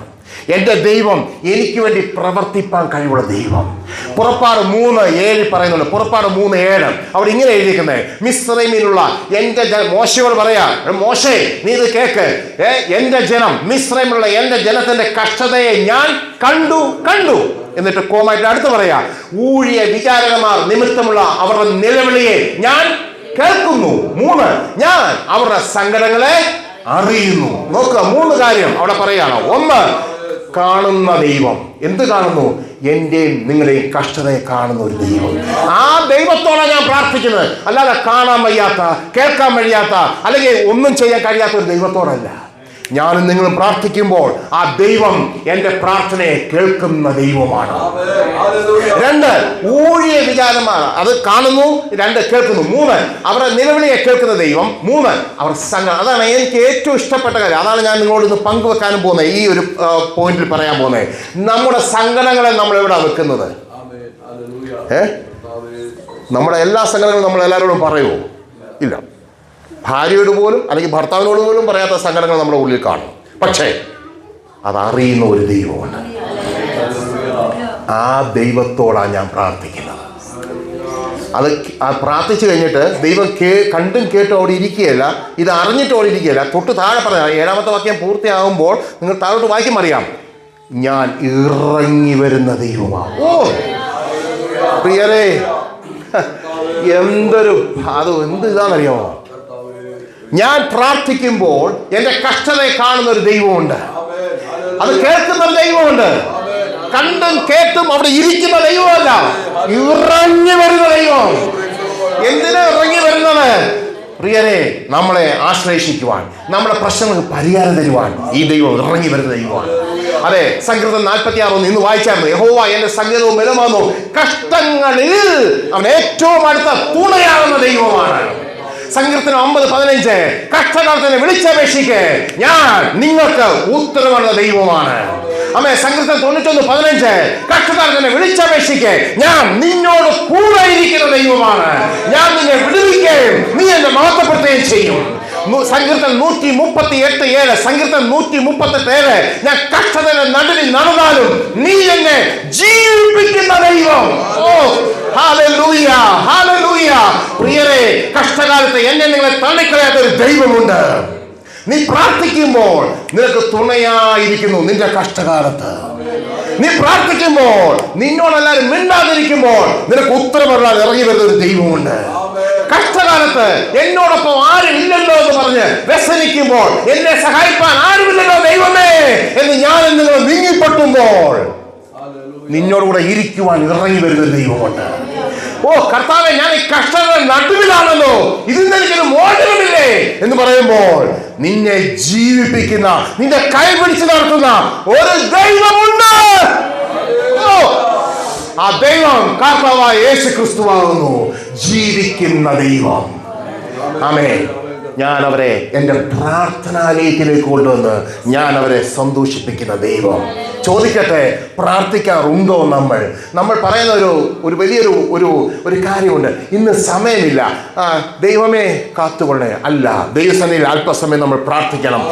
എൻ്റെ ദൈവം എനിക്ക് വേണ്ടി പ്രവർത്തിപ്പാൻ കഴിവുള്ള ദൈവം. പുറപ്പാട് 3:7 പറയുന്നുണ്ട്. പുറപ്പാട് 3:7 അവിടെ ഇങ്ങനെ എഴുതിയിരിക്കുന്നത്, മിസ്രൈമിലുള്ള എൻ്റെ മോശയോട് പറയാ, മോശേ നീ ഇത് കേക്ക്, എൻ്റെ ജനം മിസ്രൈമിലുള്ള എൻ്റെ ജനത്തിന്റെ കഷ്ടതയെ ഞാൻ കണ്ടു. എന്നിട്ട് കോമായിട്ട് അടുത്ത് പറയാ, ഊഴിയ വിചാരകന്മാർ നിമിത്തമുള്ള അവരുടെ നിലവിളിയെ ഞാൻ കേൾക്കുന്നു. 3, ഞാൻ അവരുടെ സങ്കടങ്ങളെ അറിയുന്നു. നോക്കുക, 3 കാര്യം അവിടെ പറയാണ്. 1, കാണുന്ന ദൈവം. എന്ത് കാണുന്നു? എൻ്റെയും നിങ്ങളുടെയും കഷ്ടതയെ കാണുന്ന ഒരു ദൈവം. ആ ദൈവത്തോടാണ് ഞാൻ പ്രാർത്ഥിക്കുന്നത്. അല്ലാതെ കാണാൻ വയ്യാത്ത, കേൾക്കാൻ വയ്യാത്ത, അല്ലെങ്കിൽ ഒന്നും ചെയ്യാൻ കഴിയാത്ത ഒരു ദൈവത്തോടല്ല. ഞാനും നിങ്ങളും പ്രാർത്ഥിക്കുമ്പോൾ ആ ദൈവം എൻ്റെ പ്രാർത്ഥനയെ കേൾക്കുന്ന ദൈവമാണ്. 2, ഊഴിയ വിചാരമാണ്. അത് കാണുന്നു. 2, കേൾക്കുന്നു. 3, അവരുടെ നിലവിളിയെ കേൾക്കുന്ന ദൈവം. 3, അവർ സങ്കടം. അതാണ് എനിക്ക് ഏറ്റവും ഇഷ്ടപ്പെട്ട കാര്യം. അതാണ് ഞാൻ നിങ്ങളോട് ഇന്ന് പങ്കുവെക്കാനും പോകുന്നത്. ഈ ഒരു പോയിന്റിൽ പറയാൻ പോകുന്നത്, നമ്മുടെ സങ്കടങ്ങളെ നമ്മൾ എവിടെ വെക്കുന്നത്? നമ്മുടെ എല്ലാ സങ്കടങ്ങളും നമ്മൾ എല്ലാവരോടും പറയുമോ? ഇല്ല. ഭാര്യയോട് പോലും അല്ലെങ്കിൽ ഭർത്താവിനോട് പോലും പറയാത്ത സങ്കടങ്ങൾ നമ്മുടെ ഉള്ളിൽ കാണും. പക്ഷേ അതറിയുന്ന ഒരു ദൈവമുണ്ട്. ആ ദൈവത്തോടാണ് ഞാൻ പ്രാർത്ഥിക്കുന്നത്. അത് പ്രാർത്ഥിച്ചു കഴിഞ്ഞിട്ട് ദൈവം കണ്ടും കേട്ടും അവിടെ ഇരിക്കുകയല്ല, ഇത് അറിഞ്ഞിട്ടും അവിടെ ഇരിക്കുകയല്ല. തൊട്ട് താഴെ പറയാം, 7ാമത്തെ വാക്യം പൂർത്തിയാകുമ്പോൾ നിങ്ങൾ താഴോട്ട് വായിക്കും, അറിയാം, ഞാൻ ഇറങ്ങി വരുന്ന ദൈവമാണ്. ഓ പ്രിയരേ, എന്ത് ഇതാണെന്നറിയാമോ? ഞാൻ പ്രാർത്ഥിക്കുമ്പോൾ എൻ്റെ കഷ്ടതയെ കാണുന്ന ഒരു ദൈവമുണ്ട്, അത് കേൾക്കുന്ന ഒരു ദൈവമുണ്ട്. കണ്ടും കേട്ടും അവിടെ ഇരിക്കുന്ന ദൈവമല്ല, ഇറങ്ങി വരുന്ന ദൈവം. എന്തിനാ ഇറങ്ങി വരുന്നത്? പ്രിയരെ, നമ്മളെ ആശ്ലേഷിക്കുവാൻ, നമ്മുടെ പ്രശ്നങ്ങൾക്ക് പരിഹാരം തരുവാൻ ഈ ദൈവം ഇറങ്ങി വരുന്ന ദൈവമാണ്. അതെ, സങ്കീർത്തനം 46 ഇന്ന് വായിച്ചായിരുന്നു. യഹോവ എന്റെ സങ്കേതവും ബലമാകുന്നു, കഷ്ടങ്ങളിൽ അവൻ ഏറ്റവും അടുത്ത തുണയാകുന്ന ദൈവമാണ്. സങ്കീർത്തനം 50:15 കഷ്ടകാലത്തിനെ വിളിച്ചപേക്ഷിക്ക്, ഞാൻ നിങ്ങൾക്ക് ഉത്തരവുള്ള ദൈവമാണ്. അമ്മേ, സങ്കീർത്തനം 91:15 കഷ്ടകാലത്തിനെ വിളിച്ചപേക്ഷിക്ക്, ഞാൻ നിന്നോട് കൂടെ ഇരിക്കുന്ന ദൈവമാണ്. ഞാൻ നിന്നെ വിടുവിക്കുകയും നീ എന്നെ മഹത്വപ്പെടുത്തുകയും ചെയ്യും. സങ്കീർത്തനം 138:7 സങ്കീർത്തനം 138:7 ഞാൻ കഷ്ടതയുടെ നടുവിൽ നടന്നാലും നീ എന്നെ ജീവിപ്പിക്കുന്ന ദൈവം. ഓ ഹല്ലേലൂയ, ഹല്ലേലൂയ. പ്രിയരെ, കഷ്ടകാലത്ത് എന്നെ നിങ്ങളെ തള്ളിക്കളയാത്ത ഒരു ദൈവമുണ്ട്. നീ പ്രാർത്ഥിക്കുമ്പോൾ നിനക്ക് തുണയായിരിക്കുന്നു നിന്റെ കഷ്ടകാലത്ത്. നീ പ്രാർത്ഥിക്കുമ്പോൾ, നിന്നോടെല്ലാവരും മിണ്ടാതിരിക്കുമ്പോൾ നിനക്ക് ഉത്തരമറിയാൻ ഇറങ്ങി വരുന്ന ഒരു ദൈവമുണ്ട്. കഷ്ടകാലത്ത് എന്നോടൊപ്പം ആരും ഇല്ലല്ലോ എന്ന് പറഞ്ഞ് വ്യസനിക്കുമ്പോൾ, എന്നെ സഹായിക്കാൻ ആരുമില്ലല്ലോ ദൈവമേ എന്ന് ഞാൻ നിങ്ങൾ നീങ്ങിപ്പെട്ടുമ്പോൾ നിന്നോടുകൂടെ ഇരിക്കുവാൻ ഇറങ്ങി വരുന്ന ദൈവമുണ്ട്. ഓ കർത്താവേ, ഞാൻ ഈ കഷ്ടതയുടെ നടുവിലാണല്ലോ, ഇതിൽ എനിക്കൊരു മോചനമില്ലേ എന്ന് പറയുമ്പോൾ നിന്നെ ജീവിപ്പിക്കുന്ന, നിന്റെ കൈ പിടിച്ച് നടത്തുന്ന ഒരു ദൈവമുണ്ട്. ഓ, ആ ദൈവം കർത്താവായ യേശു ക്രിസ്തുവാകുന്നു, ജീവിക്കുന്ന ദൈവം. ആമേൻ. ഞാൻ അവരെ എൻ്റെ പ്രാർത്ഥനാലയത്തിലേക്ക് കൊണ്ടുവന്ന് ഞാൻ അവരെ സന്തോഷിപ്പിക്കുന്ന ദൈവം. ചോദിക്കട്ടെ, പ്രാർത്ഥിക്കാറുണ്ടോ? നമ്മൾ പറയുന്ന ഒരു വലിയൊരു ഒരു കാര്യമുണ്ട്, ഇന്ന് സമയമില്ല, ദൈവമേ കാത്തുകൊള്ളേ. അല്ല, ദൈവസന്നിധിയിൽ അല്പസമയം നമ്മൾ പ്രാർത്ഥിക്കണം.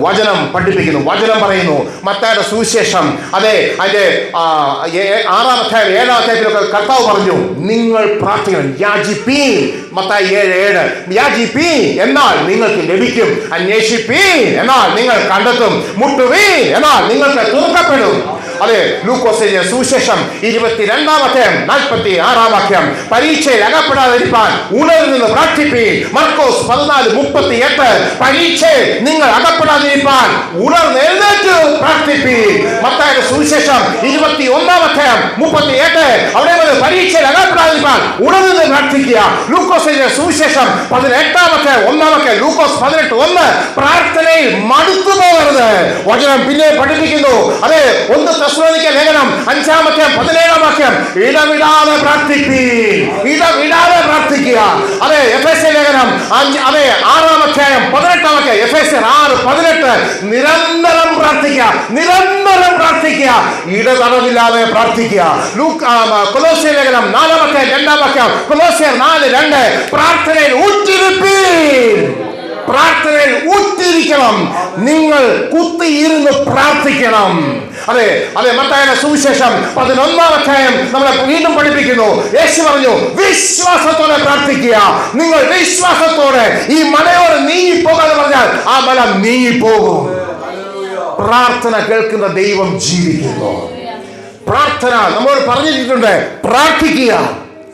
വചനം പഠിപ്പിക്കുന്നു, വചനം പറയുന്നു. മത്തായിയുടെ സുവിശേഷം, അതെ, അതിൻ്റെ 6-ാം അധ്യായം 7-ാം അധ്യായത്തിലൊക്കെ കർത്താവ് പറഞ്ഞു, നിങ്ങൾ പ്രാർത്ഥിക്കണം. യാചിപ്പീൻ, മത്തായി 7:7, യാചിപ്പീൻ എന്നാൽ നിങ്ങൾക്ക് ലഭിക്കും, അന്വേഷിപ്പീൻ എന്നാൽ നിങ്ങൾ കണ്ടെത്തും, മുട്ടുവീൻ എന്നാൽ നിങ്ങൾക്ക് തുറക്കപ്പെടും. അതെ, ലൂക്കോസിന്റെ സുവിശേഷം 22-ാം അധ്യായം 46-ാം വാക്യം, പരീക്ഷയിൽ അകപ്പെടാതിരിക്കാൻ ഉണർന്ന് പ്രാർത്ഥിപ്പീൻ. മർക്കോസ് 14:38, പരീക്ഷയിൽ നിങ്ങൾ അകപ്പെടാതിരിക്കാൻ ഉണർന്നെഴുന്നേറ്റ് പ്രാർത്ഥിപ്പീൻ. മത്തായിയുടെ സുവിശേഷം 21-ാം അധ്യായം 38, അവിടെ പരീക്ഷയിൽ അകപ്പെടാതിരിക്കാൻ ഉണർന്ന് പ്രാർത്ഥിക്കുക. ലൂക്കോസിന്റെ സുവിശേഷം 18-ാം അധ്യായം 1-ാം വാക്യം, ലൂക്കോസ് 18:1, പ്രാർത്ഥനയിൽ മടുത്തു പോകരുത്. വചനം പിന്നെ പഠിപ്പിക്കുന്നു. അതെ, 1 തെസ്സലോനിക്ക ലേഖനം 5-ാം അധ്യായം 17-ാം വാക്യം, ഇടവിടാതെ പ്രാർത്ഥിപ്പീൻ, ഇടവിടാതെ പ്രാർത്ഥിക്കുക. അതെ, എഫേസ്യ ലേഖനം 6-ാം അധ്യായം 18-ാം വാക്യം, എഫേസ്യർ 6:18, നിരന്തരം പ്രാർത്ഥിക്കുക, നിരന്തരം പ്രാർത്ഥിക്കുക, ഇടതടവില്ലാതെ പ്രാർത്ഥിക്കുക. കൊലോസ്യ ലേഖനം 4-ാം അധ്യായം 2-ാം വാക്യം, കൊലോസ്യർ 4:2, പ്രാർത്ഥനയിൽ ഊറ്റിരിപ്പീൻ, പ്രാർത്ഥനയിൽ ഊറ്റിരിക്കണം. നിങ്ങൾ കുത്തിയിരുന്ന് പ്രാർത്ഥിക്കണം. അതെ, മത്തായിയുടെ സുവിശേഷം 11-ാം അധ്യായം നമ്മളെ വീണ്ടും പഠിപ്പിക്കുന്നു. യേശു പറഞ്ഞു, വിശ്വാസത്തോടെ പ്രാർത്ഥിക്കുക. നിങ്ങൾ വിശ്വാസത്തോടെ ഈ മലയോട് നീങ്ങിപ്പോകാന്ന് പറഞ്ഞാൽ ആ മല നീങ്ങിപ്പോകും. പ്രാർത്ഥന കേൾക്കുന്ന ദൈവം ജീവിക്കുന്നു. പ്രാർത്ഥന നമ്മോട് പറഞ്ഞിട്ടുണ്ട്, പ്രാർത്ഥിക്കുക.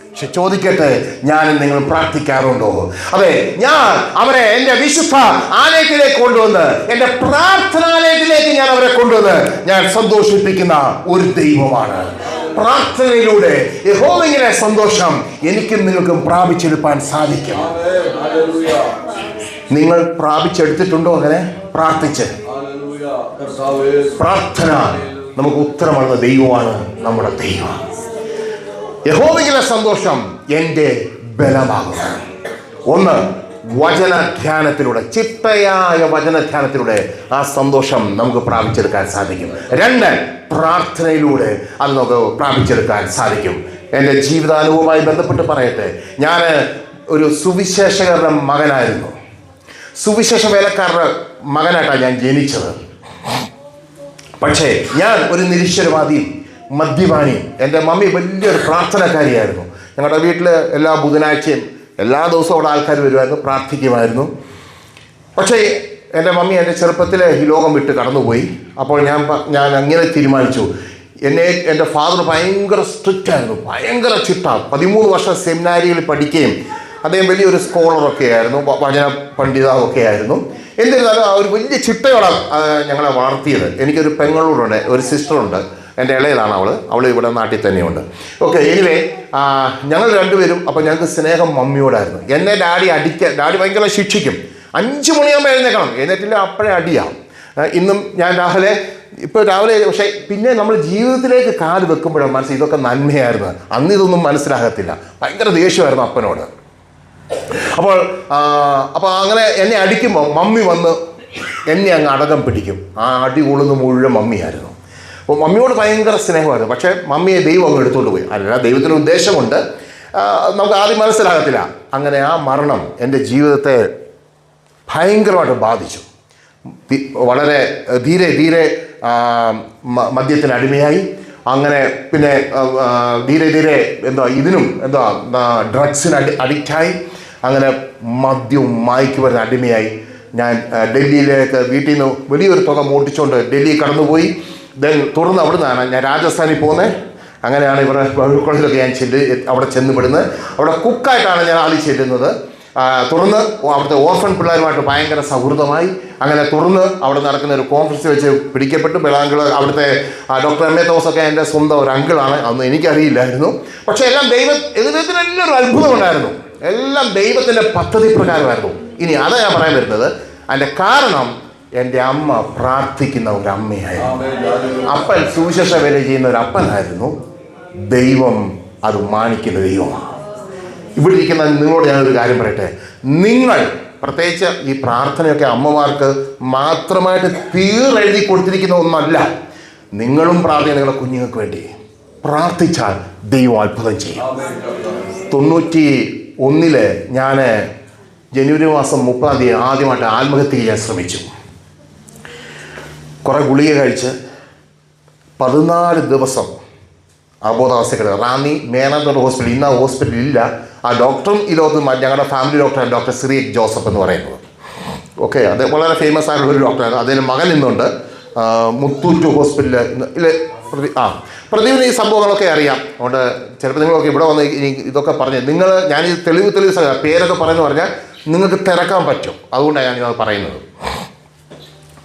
പക്ഷെ ചോദിക്കട്ടെ, ഞാനും നിങ്ങൾ പ്രാർത്ഥിക്കാറുണ്ടോ? അതെ, ഞാൻ അവരെ എൻ്റെ വിശുദ്ധ ആലയത്തിലേക്ക് കൊണ്ടുവന്ന്, എൻ്റെ പ്രാർത്ഥനാലയത്തിലേക്ക് ഞാൻ അവരെ കൊണ്ടുവന്ന് ഞാൻ സന്തോഷിപ്പിക്കുന്ന ഒരു ദൈവമാണ്. പ്രാർത്ഥനയിലൂടെ യഹോവയുടെ സന്തോഷം എനിക്കും നിങ്ങൾക്കും പ്രാപിച്ചെടുക്കാൻ സാധിക്കും. നിങ്ങൾ പ്രാപിച്ചെടുത്തിട്ടുണ്ടോ? അങ്ങനെ പ്രാർത്ഥിച്ച് പ്രാർത്ഥന നമുക്ക് ഉത്തരമുള്ള ദൈവമാണ് നമ്മുടെ ദൈവം. യഹോവയുടെ സന്തോഷം എൻ്റെ ബലമാകും. 1, വചനധ്യാനത്തിലൂടെ, ചിട്ടയായ വചനധ്യാനത്തിലൂടെ ആ സന്തോഷം നമുക്ക് പ്രാപിച്ചെടുക്കാൻ സാധിക്കും. 2, പ്രാർത്ഥനയിലൂടെ അത് നമുക്ക് പ്രാപിച്ചെടുക്കാൻ സാധിക്കും. എൻ്റെ ജീവിതാനുഭവവുമായി ബന്ധപ്പെട്ട് പറയട്ടെ, ഞാൻ ഒരു സുവിശേഷകരുടെ മകനായിരുന്നു. സുവിശേഷ വേലക്കാരുടെ മകനായിട്ടാണ് ഞാൻ ജനിച്ചത്. പക്ഷേ ഞാൻ ഒരു നിരീശ്വരവാദിയും മദ്യപാനിയും. എൻ്റെ മമ്മി വലിയൊരു പ്രാർത്ഥനക്കാരിയായിരുന്നു. ഞങ്ങളുടെ വീട്ടിൽ എല്ലാ ബുധനാഴ്ചയും എല്ലാ ദിവസവും അവിടെ ആൾക്കാർ വരുമായിരുന്നു, പ്രാർത്ഥിക്കുമായിരുന്നു. പക്ഷേ എൻ്റെ മമ്മി എൻ്റെ ചെറുപ്പത്തിൽ ഈ ലോകം വിട്ട് കടന്നുപോയി. അപ്പോൾ ഞാൻ അങ്ങനെ തീരുമാനിച്ചു. എൻ്റെ ഫാദർ ഭയങ്കര സ്ട്രിക്റ്റ് ആയിരുന്നു, ഭയങ്കര ചിട്ട. 13 വർഷം സെമിനാരിയിൽ പഠിക്കുകയും അദ്ദേഹം വലിയൊരു സ്കോളറൊക്കെ ആയിരുന്നു, വചന പണ്ഡിതമൊക്കെ ആയിരുന്നു. എന്നിരുന്നാലും ആ ഒരു വലിയ ചിട്ടയോടെ ഞങ്ങളെ വളർത്തിയത്. എനിക്കൊരു പെങ്ങളുണ്ട്, ഒരു സിസ്റ്ററുണ്ട്, എൻ്റെ ഇളയിലാണ് അവൾ ഇവിടെ നാട്ടിൽ തന്നെയുണ്ട്. ഓക്കെ, എനിവേ ഞങ്ങൾ രണ്ടുപേരും അപ്പോൾ ഞങ്ങൾക്ക് സ്നേഹം മമ്മിയോടായിരുന്നു. എന്നെ ഡാഡി ഭയങ്കര ശിക്ഷിക്കും. 5 മണിയാകുമ്പോൾ എഴുന്നേക്കണം, എഴുന്നേറ്റില്ല അപ്പോഴേ അടിയാം. ഇന്നും ഞാൻ രാവിലെ പക്ഷേ പിന്നെ നമ്മൾ ജീവിതത്തിലേക്ക് കാല് വെക്കുമ്പോഴാണ് മനസ്സിൽ ഇതൊക്കെ നന്മയായിരുന്നു. അന്ന് ഇതൊന്നും മനസ്സിലാകത്തില്ല. ഭയങ്കര ദേഷ്യമായിരുന്നു അപ്പനോട്. അപ്പോൾ അങ്ങനെ എന്നെ അടിക്കുമ്പോൾ മമ്മി വന്ന് എന്നെ അങ്ങ് അടക്കം പിടിക്കും. ആ അടി കൊള്ളുന്ന മുഴുവൻ മമ്മിയായിരുന്നു. അപ്പോൾ മമ്മിയോട് ഭയങ്കര സ്നേഹമായിരുന്നു. പക്ഷേ മമ്മിയെ ദൈവം അങ്ങ് എടുത്തുകൊണ്ട് പോയി. അല്ല, ദൈവത്തിന് ഉദ്ദേശമുണ്ട്, നമുക്ക് ആദ്യം മനസ്സിലാകത്തില്ല. അങ്ങനെ ആ മരണം എൻ്റെ ജീവിതത്തെ ഭയങ്കരമായിട്ട് ബാധിച്ചു. വളരെ ധീരെ മദ്യത്തിന് അടിമയായി. അങ്ങനെ പിന്നെ ധീരെ ഡ്രഗ്സിന് അഡിക്റ്റായി. അങ്ങനെ മദ്യവും മയക്കുമരുന്ന് അടിമയായി. ഞാൻ ഡൽഹിയിലേക്ക് വീട്ടിൽ നിന്ന് വലിയൊരു തുക മോട്ടിച്ചുകൊണ്ട് ഡൽഹി കടന്നുപോയി. തുടർന്ന് അവിടെ നിന്നാണ് ഞാൻ രാജസ്ഥാനിൽ പോകുന്നത്. അങ്ങനെയാണ് ഇവരുടെ കോളേജിലൊക്കെ ഞാൻ അവിടെ ചെന്നുപെടുന്നത്. അവിടെ കുക്കായിട്ടാണ് ഞാൻ ആദ്യം ചെല്ലുന്നത്. തുടർന്ന് അവിടുത്തെ ഓർഫൻ പിള്ളേരുമായിട്ട് ഭയങ്കര സൗഹൃദമായി. അങ്ങനെ തുടർന്ന് അവിടെ നടക്കുന്ന ഒരു കോൺഫറൻസ് വെച്ച് പിടിക്കപ്പെട്ടു. അവിടുത്തെ ഡോക്ടർ എം എ തോമസൊക്കെ എൻ്റെ സ്വന്തം ഒരു അങ്കിളാണ്. അതൊന്നും എനിക്കറിയില്ലായിരുന്നു. പക്ഷേ എല്ലാം ദൈവത്തിനെല്ലാം ഒരു അത്ഭുതം ഉണ്ടായിരുന്നു. എല്ലാം ദൈവത്തിൻ്റെ പദ്ധതി പ്രകാരമായിരുന്നു. ഇനി അതാണ് ഞാൻ പറയാൻ വരുന്നത്. അതിൻ്റെ കാരണം എൻ്റെ അമ്മ പ്രാർത്ഥിക്കുന്ന ഒരു അമ്മയായിരുന്നു. അപ്പൻ സുവിശേഷ വേല ചെയ്യുന്ന ഒരു അപ്പനായിരുന്നു. ദൈവം അത് മാനിക്കുന്ന ദൈവമാണ്. ഇവിടെ ഇരിക്കുന്ന നിങ്ങളോട് ഞാനൊരു കാര്യം പറയട്ടെ. നിങ്ങൾ പ്രത്യേകിച്ച് ഈ പ്രാർത്ഥനയൊക്കെ അമ്മമാർക്ക് മാത്രമായിട്ട് തീരെഴുതി കൊടുത്തിരിക്കുന്ന ഒന്നല്ല. നിങ്ങളും പ്രാർത്ഥന നിങ്ങളുടെ കുഞ്ഞുങ്ങൾക്ക് വേണ്ടി പ്രാർത്ഥിച്ചാൽ ദൈവം അത്ഭുതം ചെയ്യും. 91 ഞാൻ ജനുവരി മാസം 30-ാം തീയതി ആദ്യമായിട്ട് ആത്മഹത്യ ചെയ്യാൻ ശ്രമിച്ചു. കുറേ ഗുളിക കഴിച്ച് 14 ദിവസം അബോധാവസ്ഥ. റാന്നി മേനാന്തോട് ഹോസ്പിറ്റൽ, ഇന്ന് ആ ഹോസ്പിറ്റൽ ഇല്ല. ആ ഡോക്ടറും ഈ ലോകത്ത് ഞങ്ങളുടെ ഫാമിലി ഡോക്ടറാണ് ഡോക്ടർ സിറിയക് ജോസഫ് എന്ന് പറയുന്നത്. ഓക്കെ, അത് വളരെ ഫേമസ് ആയിട്ടുള്ളൊരു ഡോക്ടറാണ്. അതിന് മകൻ ഇന്നുണ്ട് മുത്തൂറ്റ് ഹോസ്പിറ്റലിൽ. പ്രദീപിന് ഈ സംഭവങ്ങളൊക്കെ അറിയാം. അതുകൊണ്ട് ചിലപ്പോൾ നിങ്ങളൊക്കെ ഇവിടെ വന്ന് ഇതൊക്കെ പറഞ്ഞ് ഞാനീ തെളിവ് പേരൊക്കെ പറയുന്നത് പറഞ്ഞാൽ നിങ്ങൾക്ക് തിരക്കാൻ പറ്റും. അതുകൊണ്ടാണ് ഞാനിത് പറയുന്നത്.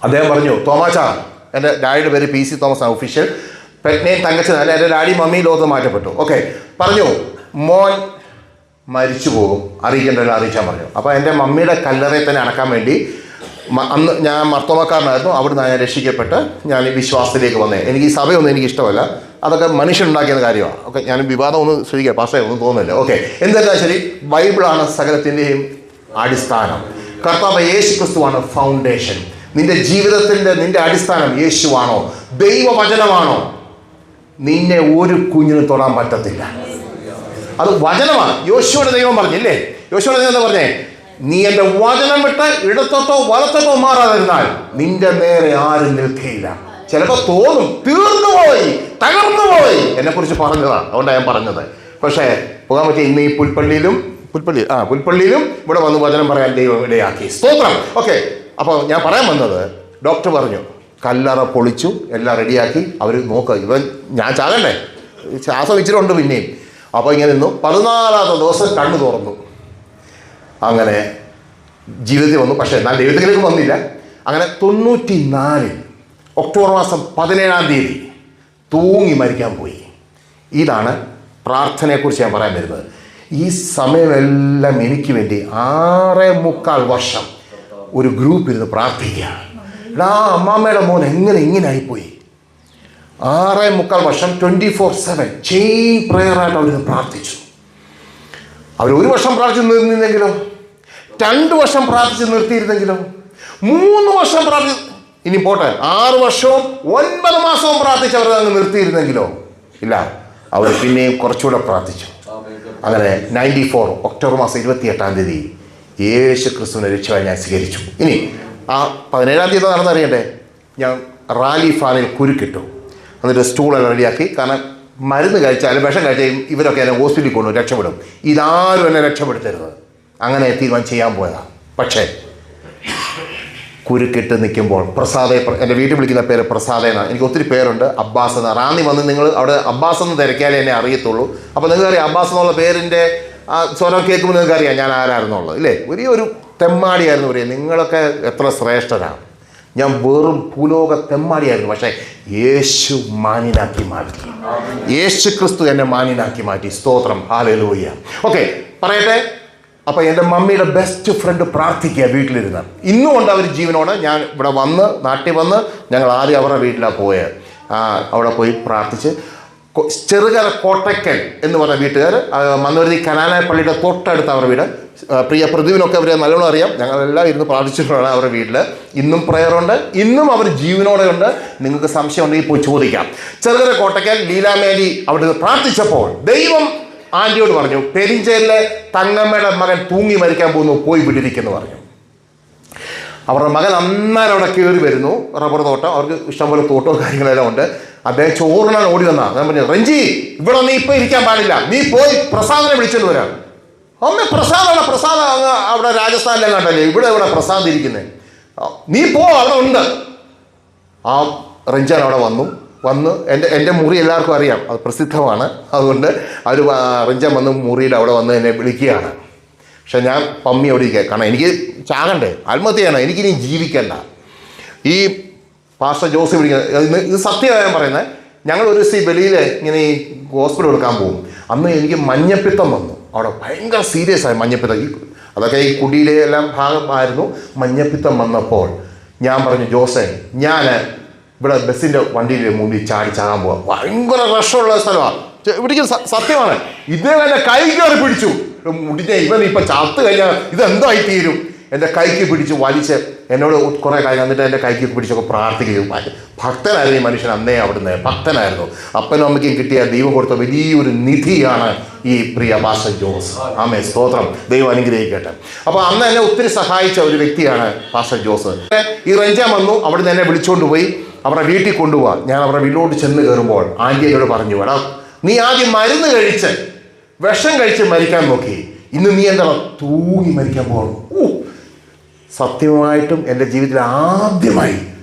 അദ്ദേഹം പറഞ്ഞു, തോമാച്ചാ, എൻ്റെ ഡാഡിയുടെ പേര് PC തോമസ് ആണ്, ഒഫീഷ്യൽ പെറ്റ്നെയും തങ്കച്ചൻ. അല്ല, എൻ്റെ ഡാഡി മമ്മി ലോകത്ത് മാറ്റപ്പെട്ടു. ഓക്കെ, പറഞ്ഞു മോൻ മരിച്ചു പോകും, അറിയിക്കേണ്ടതെല്ലാം അറിയിച്ചാൽ പറഞ്ഞു. അപ്പോൾ എൻ്റെ മമ്മിയുടെ കല്ലറയിൽ തന്നെ അടക്കാൻ വേണ്ടി അന്ന് ഞാൻ മർത്തോമക്കാരനായിരുന്നു. അവിടുന്ന് ഞാൻ രക്ഷിക്കപ്പെട്ട് ഞാൻ ഈ വിശ്വാസത്തിലേക്ക് വന്നേ. എനിക്ക് ഈ സഭയൊന്നും എനിക്ക് ഇഷ്ടമല്ല, അതൊക്കെ മനുഷ്യനുണ്ടാക്കിയ കാര്യമാണ്. ഓക്കെ, ഞാൻ വിവാദം ഒന്ന് ശ്രദ്ധിക്കാം, പാസ്റ്റേ ഒന്നും തോന്നുന്നില്ല. ഓക്കെ, എന്തായാലും ശരി, ബൈബിളാണ് സകലത്തിൻ്റെയും അടിസ്ഥാനം. കർത്താവ് യേശു ക്രിസ്തുവാണ് ഫൗണ്ടേഷൻ. നിന്റെ ജീവിതത്തിൻ്റെ നിന്റെ അടിസ്ഥാനം യേശുവാണോ, ദൈവവചനമാണോ, നിന്നെ ഒരു കുഞ്ഞിനും തൊടാൻ പറ്റത്തില്ല. അത് വചനമാണ്. യോശുവയുടെ ദൈവം പറഞ്ഞില്ലേ? യോശുവയുടെ ദൈവം എന്താ പറഞ്ഞേ? നീ എൻ്റെ വചനം വിട്ട് ഇടത്തോട്ടോ വലത്തോട്ടോ മാറാതിരുന്നാൽ നിന്റെ നേരെ ആരും നിൽക്കുകയില്ല. ചിലപ്പോൾ തോന്നും തീർന്നുപോയി, തകർന്നുപോയി. എന്നെക്കുറിച്ച് പറഞ്ഞതാണ്, അതുകൊണ്ടാണ് ഞാൻ പറഞ്ഞത്. പക്ഷേ പോകാൻ പറ്റിയ ഇന്ന് ഈ പുൽപ്പള്ളിയിലും ഇവിടെ വന്ന് വചനം പറയാൻ ദൈവം ഇടയാക്കി. സ്തോത്രം. ഓക്കെ, അപ്പോൾ ഞാൻ പറയാൻ വന്നത്, ഡോക്ടർ പറഞ്ഞു കല്ലറ പൊളിച്ചു, എല്ലാം റെഡിയാക്കി. അവർ നോക്കുക, ഞാൻ ചാകണ്ടേ, ശ്വാസം ഇച്ചിട്ടുണ്ട് പിന്നെയും. അപ്പോൾ ഇങ്ങനെ നിന്നു. 14-ാമത്തെ ദിവസം കണ്ണു തുറന്നു. അങ്ങനെ ജീവിതത്തിൽ വന്നു. പക്ഷേ എന്നാൽ ദൈവത്തിലേക്ക് വന്നില്ല. അങ്ങനെ 94 ഒക്ടോബർ മാസം 17-ാം തീയതി തൂങ്ങി മരിക്കാൻ പോയി. ഇതാണ് പ്രാർത്ഥനയെക്കുറിച്ച് ഞാൻ പറയാൻ വരുന്നത്. ഈ സമയമെല്ലാം എനിക്ക് വേണ്ടി 6.25 വർഷം ഒരു ഗ്രൂപ്പ് ഇരുന്ന് പ്രാർത്ഥിക്കുക. അമ്മാമ്മയുടെ മോൻ ഇങ്ങനെ ആയിപ്പോയി. 6.25 വർഷം 24/7 ചെയിൻ പ്രെയറായിട്ട് അവരിന്ന് പ്രാർത്ഥിച്ചു. അവർ 1 വർഷം പ്രാർത്ഥിച്ച് നിർന്നിരുന്നെങ്കിലോ, 2 വർഷം പ്രാർത്ഥിച്ച് നിർത്തിയിരുന്നെങ്കിലോ, 3 വർഷം പ്രാർത്ഥിച്ച്, ഇനി പോട്ടെ 6 വർഷവും 9 മാസവും പ്രാർത്ഥിച്ച് അവർ അങ്ങ് നിർത്തിയിരുന്നെങ്കിലോ. ഇല്ല, അവർ പിന്നെയും കുറച്ചുകൂടെ പ്രാർത്ഥിച്ചു. അങ്ങനെ 94 ഒക്ടോബർ മാസം 28-ാം തീയതി യേശു ക്രിസ്തുവിനെ രക്ഷകനായി ഞാൻ സ്വീകരിച്ചു. ഇനി ആ 17-ാം തീയതി നടന്നറിയണ്ടേ, ഞാൻ റാലി ഫാനിൽ കുരുക്കിട്ടു. എന്നിട്ട് സ്റ്റൂളെല്ലാം റെഡിയാക്കി. കാരണം മരുന്ന് കഴിച്ചാലും വിഷം കഴിച്ചാലും ഇവരൊക്കെ എന്നെ ഹോസ്പിറ്റലിൽ കൊണ്ടു രക്ഷപ്പെടും, ഇതാരും എന്നെ രക്ഷപ്പെടുത്തരുത്. അങ്ങനെ തീരുമാനം ചെയ്യാൻ പോയതാണ്. പക്ഷേ കുരുക്കിട്ട് നിൽക്കുമ്പോൾ പ്രസാദെ, എൻ്റെ വീട്ടിൽ വിളിക്കുന്ന പേര് പ്രസാദ എന്നാണ്. എനിക്ക് ഒത്തിരി പേരുണ്ട്. അബ്ബാസ് എന്ന റാന്നി വന്ന് നിങ്ങൾ അവിടെ അബ്ബാസ് എന്ന് തിരക്കിയാലേ എന്നെ അറിയത്തുള്ളൂ. അപ്പോൾ നിങ്ങൾക്കറിയാം അബ്ബാസ് എന്നുള്ള പേരിൻ്റെ ആ സ്വരം കേൾക്കുമ്പോൾ നിങ്ങൾക്കറിയാം ഞാൻ ആരായിരുന്നുള്ളത്, ഇല്ലേ? ഒരു തെമ്മാടിയായിരുന്നു. പറയും നിങ്ങളൊക്കെ എത്ര ശ്രേഷ്ഠരാണ്. ഞാൻ വെറും ഭൂലോക തെമ്മാടിയായിരുന്നു. പക്ഷേ യേശു മാന്യനാക്കി മാറ്റി. യേശു ക്രിസ്തു എന്നെ മാന്യനാക്കി മാറ്റി. സ്തോത്രം, ഹല്ലേലൂയ. ഓക്കെ, പറയട്ടെ. അപ്പോൾ എൻ്റെ മമ്മിയുടെ ബെസ്റ്റ് ഫ്രണ്ട് പ്രാർത്ഥിക്കുക വീട്ടിലിരുന്ന്. ഇന്നും ഉണ്ട് അവർ ജീവനോട്. ഞാൻ ഇവിടെ വന്ന് നാട്ടിൽ വന്ന് ഞങ്ങൾ ആദ്യം അവരുടെ വീട്ടിലാണ് പോയത്. അവിടെ പോയി പ്രാർത്ഥിച്ച് ചെറുകര കോട്ടയ്ക്കൽ എന്ന് പറഞ്ഞ വീട്ടുകാർ, മന്നൂരുതി കനാനായ പള്ളിയുടെ തൊട്ടടുത്ത് അവരുടെ വീട്. പ്രിയ പ്രതിവിനൊക്കെ അവരെ നല്ലോണം അറിയാം. ഞങ്ങളെല്ലാം ഇരുന്ന് പ്രാർത്ഥിച്ചിട്ടുള്ളതാണ് അവരുടെ വീട്ടിൽ. ഇന്നും പ്രയറുണ്ട്, ഇന്നും അവർ ജീവനോടെ ഉണ്ട്. നിങ്ങൾക്ക് സംശയം ഉണ്ടെങ്കിൽ പോയി ചോദിക്കാം. ചെറുകര കോട്ടയ്ക്കൽ ലീലാമേരി അവിടെ നിന്ന് പ്രാർത്ഥിച്ചപ്പോൾ ദൈവം ആൻറ്റിയോട് പറഞ്ഞു, പെരിഞ്ചേരിലെ തങ്ങമ്മയുടെ മകൻ തൂങ്ങി മരിക്കാൻ പോകുന്നു, പോയി വിട്ടിരിക്കുന്നു പറഞ്ഞു. അവരുടെ മകൻ അന്നേരം അവിടെ കയറി വരുന്നു. റബ്ബർ തോട്ടം, അവർക്ക് ഇഷ്ടംപോലെ തോട്ടവും കാര്യങ്ങളെല്ലാം ഉണ്ട്. അദ്ദേഹം ചോറിനാണ് ഓടി വന്നാൽ ഞാൻ പറഞ്ഞു, റഞ്ജി ഇവിടെ നീ ഇപ്പം ഇരിക്കാൻ പാടില്ല, നീ പോയി പ്രസാദിനെ വിളിച്ചോണ്ട് വരാം. അമ്മ പ്രസാദാണ്, പ്രസാദ് അവിടെ രാജസ്ഥാനിലും കണ്ടല്ലേ, ഇവിടെ പ്രസാദ് ഇരിക്കുന്നത്, നീ പോ, അവിടെ ഉണ്ട്. ആ റഞ്ജാൻ അവിടെ വന്ന് എൻ്റെ മുറി എല്ലാവർക്കും അറിയാം, അത് പ്രസിദ്ധമാണ്. അതുകൊണ്ട് അവർ റഞ്ജാൻ വന്ന് മുറിയിൽ അവിടെ വന്ന് എന്നെ വിളിക്കുകയാണ്. പക്ഷെ ഞാൻ പമ്മി അവിടെ ഇരിക്കുക. കാരണം എനിക്ക് ചാകണ്ടേ, ആത്മഹത്യ ചെയ്യണം, എനിക്കിനി ജീവിക്കണ്ട. ഈ പാസ്റ്റർ ജോസ് വിളിക്കുന്നത് ഇത് സത്യമാണ് ഞാൻ പറയുന്നത്. ഞങ്ങൾ ഒരു ദിവസം ഈ വെളിയിൽ ഇങ്ങനെ ഈ ഹോസ്പിറ്റൽ എടുക്കാൻ പോകും. അന്ന് എനിക്ക് മഞ്ഞപ്പിത്തം വന്നു. അവിടെ ഭയങ്കര സീരിയസ് ആയി മഞ്ഞപ്പിത്തം. അതൊക്കെ ഈ കുടിയിലെ എല്ലാം ഭാഗമായിരുന്നു. മഞ്ഞപ്പിത്തം വന്നപ്പോൾ ഞാൻ പറഞ്ഞു, ജോസേ ഞാൻ ഇവിടെ ബസ്സിൻ്റെ വണ്ടിയിൽ മുന്നിൽ ചാകാൻ പോവാം. ഭയങ്കര റഷുള്ള സ്ഥലമാണ്. ഇവിടേക്ക് സത്യമാണ്. ഇദ്ദേഹം എൻ്റെ കൈ കയറി പിടിച്ചു. മുടിഞ്ഞ ഇവൻ ഇപ്പം ചത്ത് കഴിഞ്ഞാൽ ഇതെന്തായി തീരും. എൻ്റെ കൈക്ക് പിടിച്ച് വലിച്ച് എന്നോട് കുറേ കാര്യം എന്നിട്ട് എൻ്റെ കൈക്ക് പിടിച്ചൊക്കെ പ്രാർത്ഥിക്കുകയും. ഭക്തനായിരുന്നു ഈ മനുഷ്യൻ. അന്നേ അവിടുന്ന് ഭക്തനായിരുന്നു. അപ്പനും അമ്മയ്ക്കും കിട്ടിയ ദൈവം കൊടുത്ത വലിയൊരു നിധിയാണ് ഈ പ്രിയ പാസ്റ്റർ ജോസ്. ആമേൻ, സ്തോത്രം, ദൈവം അനുഗ്രഹിക്കട്ടെ. അപ്പോൾ അന്ന് എന്നെ ഒത്തിരി സഹായിച്ച ഒരു വ്യക്തിയാണ് പാസ്റ്റർ ജോസ്. ഈ റഞ്ജാൻ വന്നു, അവിടുന്ന് എന്നെ വിളിച്ചുകൊണ്ട് പോയി അവരുടെ വീട്ടിൽ കൊണ്ടുപോകാൻ. ഞാൻ അവരുടെ വീട്ടിലോട്ട് ചെന്ന് കയറുമ്പോൾ ആൻറ്റി എന്നോട് പറഞ്ഞു, എടാ നീ ആദ്യം മരുന്ന് കഴിച്ച് വിഷം കഴിച്ച് മരിക്കാൻ നോക്കി, ഇന്ന് നീ എന്താ തൂങ്ങി മരിക്കാൻ പോകണം. സത്യമായിട്ടും എൻ്റെ ജീവിതത്തിൽ ആദ്യമായി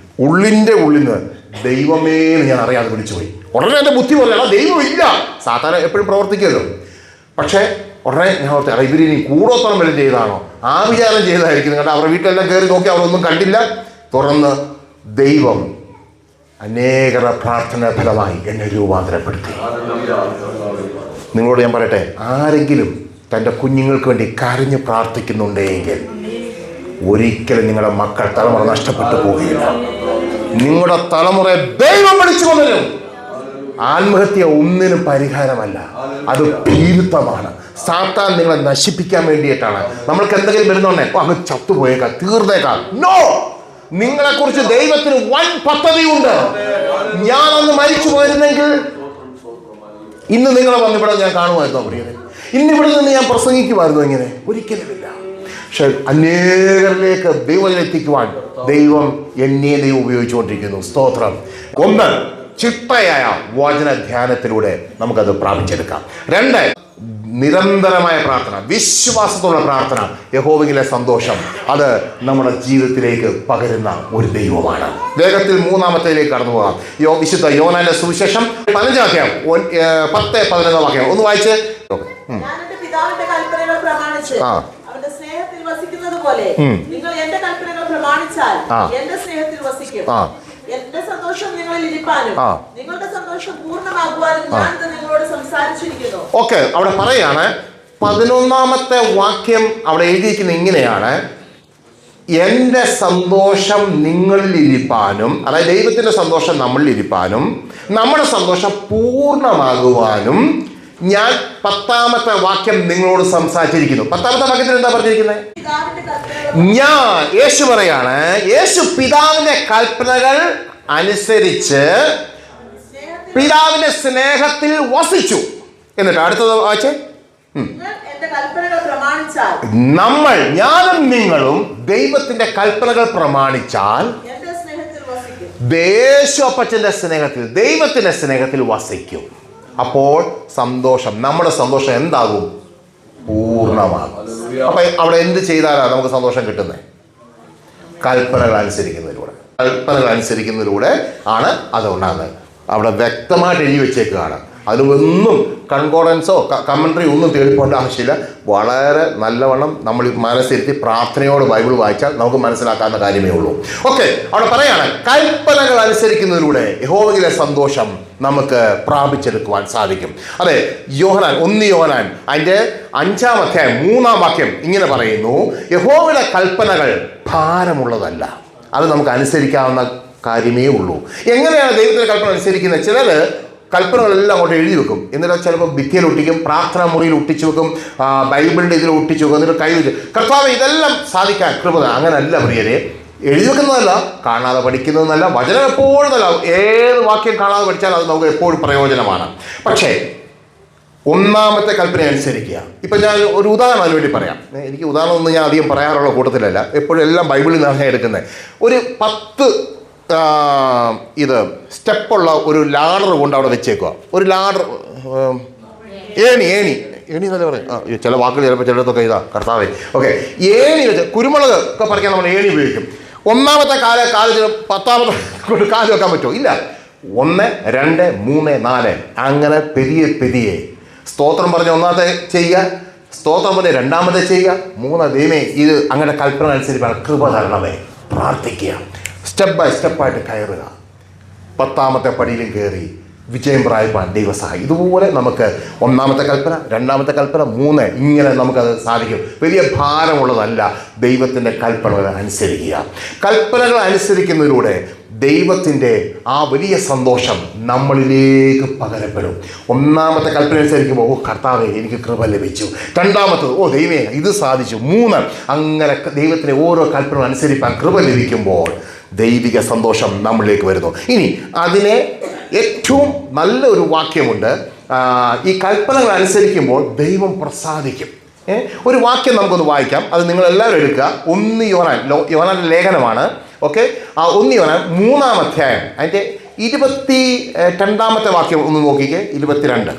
ഉള്ളിൻ്റെ ഉള്ളിൽ നിന്ന് ദൈവമേ എന്ന് ഞാൻ അറിയാതെ വിളിച്ചുപോയി. ഉടനെ എൻ്റെ ബുദ്ധി പറയണം, ദൈവമില്ല. സാധാരണ എപ്പോഴും പ്രവർത്തിക്കുമല്ലോ. പക്ഷേ ഉടനെ ഞാൻ ഓർത്ത്, ഇവരിനി കൂടോത്രം വല്ലതും ചെയ്താണോ, ആ വിചാരം ചെയ്തായിരിക്കുന്നു. കാരണം അവരുടെ വീട്ടിലെല്ലാം കയറി നോക്കി അവരൊന്നും കണ്ടില്ല. തുറന്ന് ദൈവം അനേകരുടെ പ്രാർത്ഥന ഫലമായി എന്നെ രൂപാന്തരപ്പെടുത്തി. നിങ്ങളോട് ഞാൻ പറയട്ടെ, ആരെങ്കിലും തൻ്റെ കുഞ്ഞുങ്ങൾക്ക് വേണ്ടി കരഞ്ഞ് പ്രാർത്ഥിക്കുന്നുണ്ടെങ്കിൽ ഒരിക്കലും നിങ്ങളുടെ മക്കൾ തലമുറ നഷ്ടപ്പെട്ടു പോവുകയില്ല. നിങ്ങളുടെ തലമുറയെ ദൈവം വിളിച്ചു കൊണ്ടുവരും. ആത്മഹത്യ ഒന്നിനും പരിഹാരമല്ല, അത് ഭീരുത്വമാണ്. സാത്താൻ നിങ്ങളെ നശിപ്പിക്കാൻ വേണ്ടിയിട്ടാണ്. നമ്മൾക്ക് എന്തെങ്കിലും വരുന്നോണ്ടേ അങ്ങ് ചത്തുപോയേക്കാം, തീർന്നേക്കാം. നോ, നിങ്ങളെക്കുറിച്ച് ദൈവത്തിന് വൻ പദ്ധതിയുണ്ട്. ഞാൻ അന്ന് മരിച്ചു പോയിരുന്നെങ്കിൽ ഇന്ന് നിങ്ങളെ വന്നിവിടെ ഞാൻ കാണുമായിരുന്നു. പ്രിയരെ, ഇന്നിവിടെ നിന്ന് ഞാൻ പ്രസംഗിക്കുമായിരുന്നു. ഇങ്ങനെ ഒരിക്കലുമില്ല. പക്ഷെ അനേകരിലേക്ക് ദൈവം എത്തിക്കുവാൻ ദൈവം എന്നെ ദൈവം ഉപയോഗിച്ചുകൊണ്ടിരിക്കുന്നു. സ്തോത്രം. ഒന്ന്, ചിട്ടയായ വചന ധ്യാനത്തിലൂടെ നമുക്കത് പ്രാപിച്ചെടുക്കാം. രണ്ട്, നിരന്തരമായ പ്രാർത്ഥന, വിശ്വാസത്തോടെ പ്രാർത്ഥന. യഹോവയിലെ സന്തോഷം അത് നമ്മുടെ ജീവിതത്തിലേക്ക് പകരുന്ന ഒരു ദൈവമാണ്. വേഗത്തിൽ മൂന്നാമത്തേലേക്ക് കടന്നു പോകാം. വിശുദ്ധ യോഹന്നാന്റെ സുവിശേഷം 15 വാക്യം 10-11 വാക്യം ഒന്ന് വായിച്ച്.
നിങ്ങൾ എന്റെ കൽപ്പനകൾ പ്രമാണിച്ചാൽ എന്റെ സ്നേഹത്തിൽ വസിക്കും. എന്റെ സന്തോഷം നിങ്ങളിൽ ഇരിപ്പാനും നിങ്ങളുടെ സന്തോഷം പൂർണ്ണമാകുവാനും ഞാൻ നിങ്ങളോട് സംസാരിച്ചിരിക്കുന്നു.
ഓക്കെ, അവിടെ പറയാണ് 11ാമത്തെ വാക്യം അവിടെ എഴുതിയിരിക്കുന്നത് ഇങ്ങനെയാണ്: എൻ്റെ സന്തോഷം നിങ്ങളിൽ ഇരിപ്പാനും, അതായത് ദൈവത്തിൻ്റെ സന്തോഷം നമ്മളിൽ ഇരിപ്പാനും നമ്മുടെ സന്തോഷം പൂർണ്ണമാകുവാനും ഞാൻ 10ാമത്തെ വാക്യം നിങ്ങളോട് സംസാരിച്ചിരിക്കുന്നു. 10ാമത്തെ വാക്യത്തിൽ എന്താ പറഞ്ഞിരിക്കുന്നത്? യേശു പറയാണ്, യേശു പിതാവിന്റെ കൽപ്പനകൾ അനുസരിച്ച് പിതാവിന്റെ സ്നേഹത്തിൽ വസിച്ചു. എന്നിട്ട് അടുത്തത് വായിച്ചേ.
കൽപ്പനകൾ പ്രമാണിച്ചാൽ
ഞാനും നിങ്ങളും ദൈവത്തിന്റെ കൽപ്പനകൾ പ്രമാണിച്ചാൽ
എന്റെ സ്നേഹത്തിൽ വസിക്കും.
യേശു അപ്പച്ചന്റെ സ്നേഹത്തിൽ, ദൈവത്തിന്റെ സ്നേഹത്തിൽ വസിക്കും. അപ്പോൾ സന്തോഷം, നമ്മുടെ സന്തോഷം എന്താകും? പൂർണ്ണമാകും. അപ്പൊ അവിടെ എന്ത് ചെയ്താലാണ് നമുക്ക് സന്തോഷം കിട്ടുന്നത്? കൽപ്പനകൾ അനുസരിക്കുന്നതിലൂടെ ആണ് അത് ഉണ്ടാകുന്നത്. അവിടെ വ്യക്തമായിട്ട് എഴുതി വെച്ചേക്കുകയാണ്. അതിലൊന്നും കൺകോർഡൻസോ കമൻട്രി ഒന്നും തേടിപ്പോണ്ട ആവശ്യമില്ല. വളരെ നല്ലവണ്ണം നമ്മൾ മനസ്സിരുത്തി പ്രാർത്ഥനയോട് ബൈബിൾ വായിച്ചാൽ നമുക്ക് മനസ്സിലാക്കാവുന്ന കാര്യമേ ഉള്ളൂ. ഓക്കെ, അവിടെ പറയാണ് കൽപ്പനകൾ അനുസരിക്കുന്നതിലൂടെ യഹോവയിലെ സന്തോഷം നമുക്ക് പ്രാപിച്ചെടുക്കുവാൻ സാധിക്കും. അതെ, 1 യോഹന്നാൻ അതിൻ്റെ 5-ാം അധ്യായം 3-ാം വാക്യം ഇങ്ങനെ പറയുന്നു, യഹോവയുടെ കൽപ്പനകൾ ഭാരമുള്ളതല്ല, അത് നമുക്ക് അനുസരിക്കാവുന്ന കാര്യമേ ഉള്ളൂ. എങ്ങനെയാണ് ദൈവത്തിൻ്റെ കൽപ്പന അനുസരിക്കുന്നത്? ചിലർ കൽപ്പനകളെല്ലാം അങ്ങോട്ട് എഴുതി വെക്കും, എന്നിട്ട് ചിലപ്പോൾ ഭിത്തിയിൽ ഒട്ടിക്കും, പ്രാർത്ഥനാ മുറിയിൽ ഒട്ടിച്ചു വെക്കും, ബൈബിളിൻ്റെ ഇതിൽ ഒട്ടിച്ചു വെക്കും, എന്നിട്ട് കൈ വെച്ച് കർത്താവ് ഇതെല്ലാം സാധിക്കാൻ കൃപ. അങ്ങനല്ല പ്രിയരെ, എഴുതി വെക്കുന്നതല്ല, കാണാതെ പഠിക്കുന്നതെന്നല്ല. വചനം എപ്പോഴും നല്ല, ഏത് വാക്യം കാണാതെ പഠിച്ചാൽ അത് നമുക്ക് എപ്പോഴും പ്രയോജനമാണ്. പക്ഷേ 1-ാമത്തെ കൽപ്പന അനുസരിക്കുക. ഇപ്പം ഞാൻ ഒരു ഉദാഹരണം അതിന് വേണ്ടി പറയാം. എനിക്ക് ഉദാഹരണമൊന്നും ഞാൻ അധികം പറയാറുള്ള കൂട്ടത്തിലല്ല, എപ്പോഴും എല്ലാം ബൈബിളിൽ നിന്നാണ് എടുക്കുന്നത്. ഒരു 10 സ്റ്റെപ്പുള്ള ഒരു ലാഡർ കൊണ്ട് അവിടെ വെച്ചേക്കുക. ഒരു ലാഡർ, ഏണി എന്നല്ല പറയും, ചില വാക്കുകൾ ചിലപ്പോൾ ചിലടത്തൊക്കെ ഇതാ കർത്താവേ. ഓക്കെ, ഏണി വെച്ച് കുരുമുളക് ഒക്കെ പറിക്കാൻ നമ്മൾ ഏണി ഉപയോഗിക്കും. 1-ാമത്തെ കാല് 10-ാമത്തെ കൊണ്ട് കാല് വെക്കാൻ പറ്റുമോ? ഇല്ല. 1, 2, 3, 4 അങ്ങനെ പെരിയെ സ്തോത്രം പറഞ്ഞ് 1-ാമത്തെ ചെയ്യുക, സ്തോത്രം പറഞ്ഞ് 2-ാമത്തെ ചെയ്യുക, 3 ദൈവമേ ഇത് അങ്ങനെ കൽപ്പന അനുസരിച്ച് കൃപ തരണമേ, പ്രാർത്ഥിക്കുക. സ്റ്റെപ്പ് ബൈ സ്റ്റെപ്പായിട്ട് കയറുക. 10-ാമത്തെ പടിയിലും കയറി വിജയം പ്രാപിപ്പാൻ ദൈവസഹായം. ഇതുപോലെ നമുക്ക് 1-ാമത്തെ കൽപ്പന, 2-ാമത്തെ കൽപ്പന, 3 ഇങ്ങനെ നമുക്കത് സാധിക്കും. വലിയ ഭാരമുള്ളതല്ല ദൈവത്തിൻ്റെ കൽപ്പനകൾ അനുസരിക്കുക. കൽപ്പനകൾ അനുസരിക്കുന്നതിലൂടെ ദൈവത്തിൻ്റെ ആ വലിയ സന്തോഷം നമ്മളിലേക്ക് പകരപ്പെടും. 1-ാമത്തെ കൽപ്പന അനുസരിക്കുമ്പോൾ, ഓ കർത്താവേ എനിക്ക് കൃപ ലഭിച്ചു. 2-ാമത്തത്, ഓ ദൈവമേ ഇത് സാധിച്ചു. 3 അങ്ങനെ ദൈവത്തിൻ്റെ ഓരോ കൽപ്പന അനുസരിപ്പാൻ കൃപ ലഭിക്കുമ്പോൾ ദൈവിക സന്തോഷം നമ്മളിലേക്ക് വരുന്നു. ഇനി അതിനെ ഏറ്റവും നല്ലൊരു വാക്യമുണ്ട്. ഈ കൽപ്പനകൾ അനുസരിക്കുമ്പോൾ ദൈവം പ്രസാദിക്കും. ഒരു വാക്യം നമുക്കൊന്ന് വായിക്കാം, അത് നിങ്ങളെല്ലാവരും എടുക്കുക. 1 യോഹന്നാന്റെ ലേഖനമാണ്. ഓക്കെ, ആ 1 യോഹന്നാൻ 3-ാം അധ്യായം അതിൻ്റെ 22-ാമത്തെ വാക്യം ഒന്ന് നോക്കിക്കേ. 22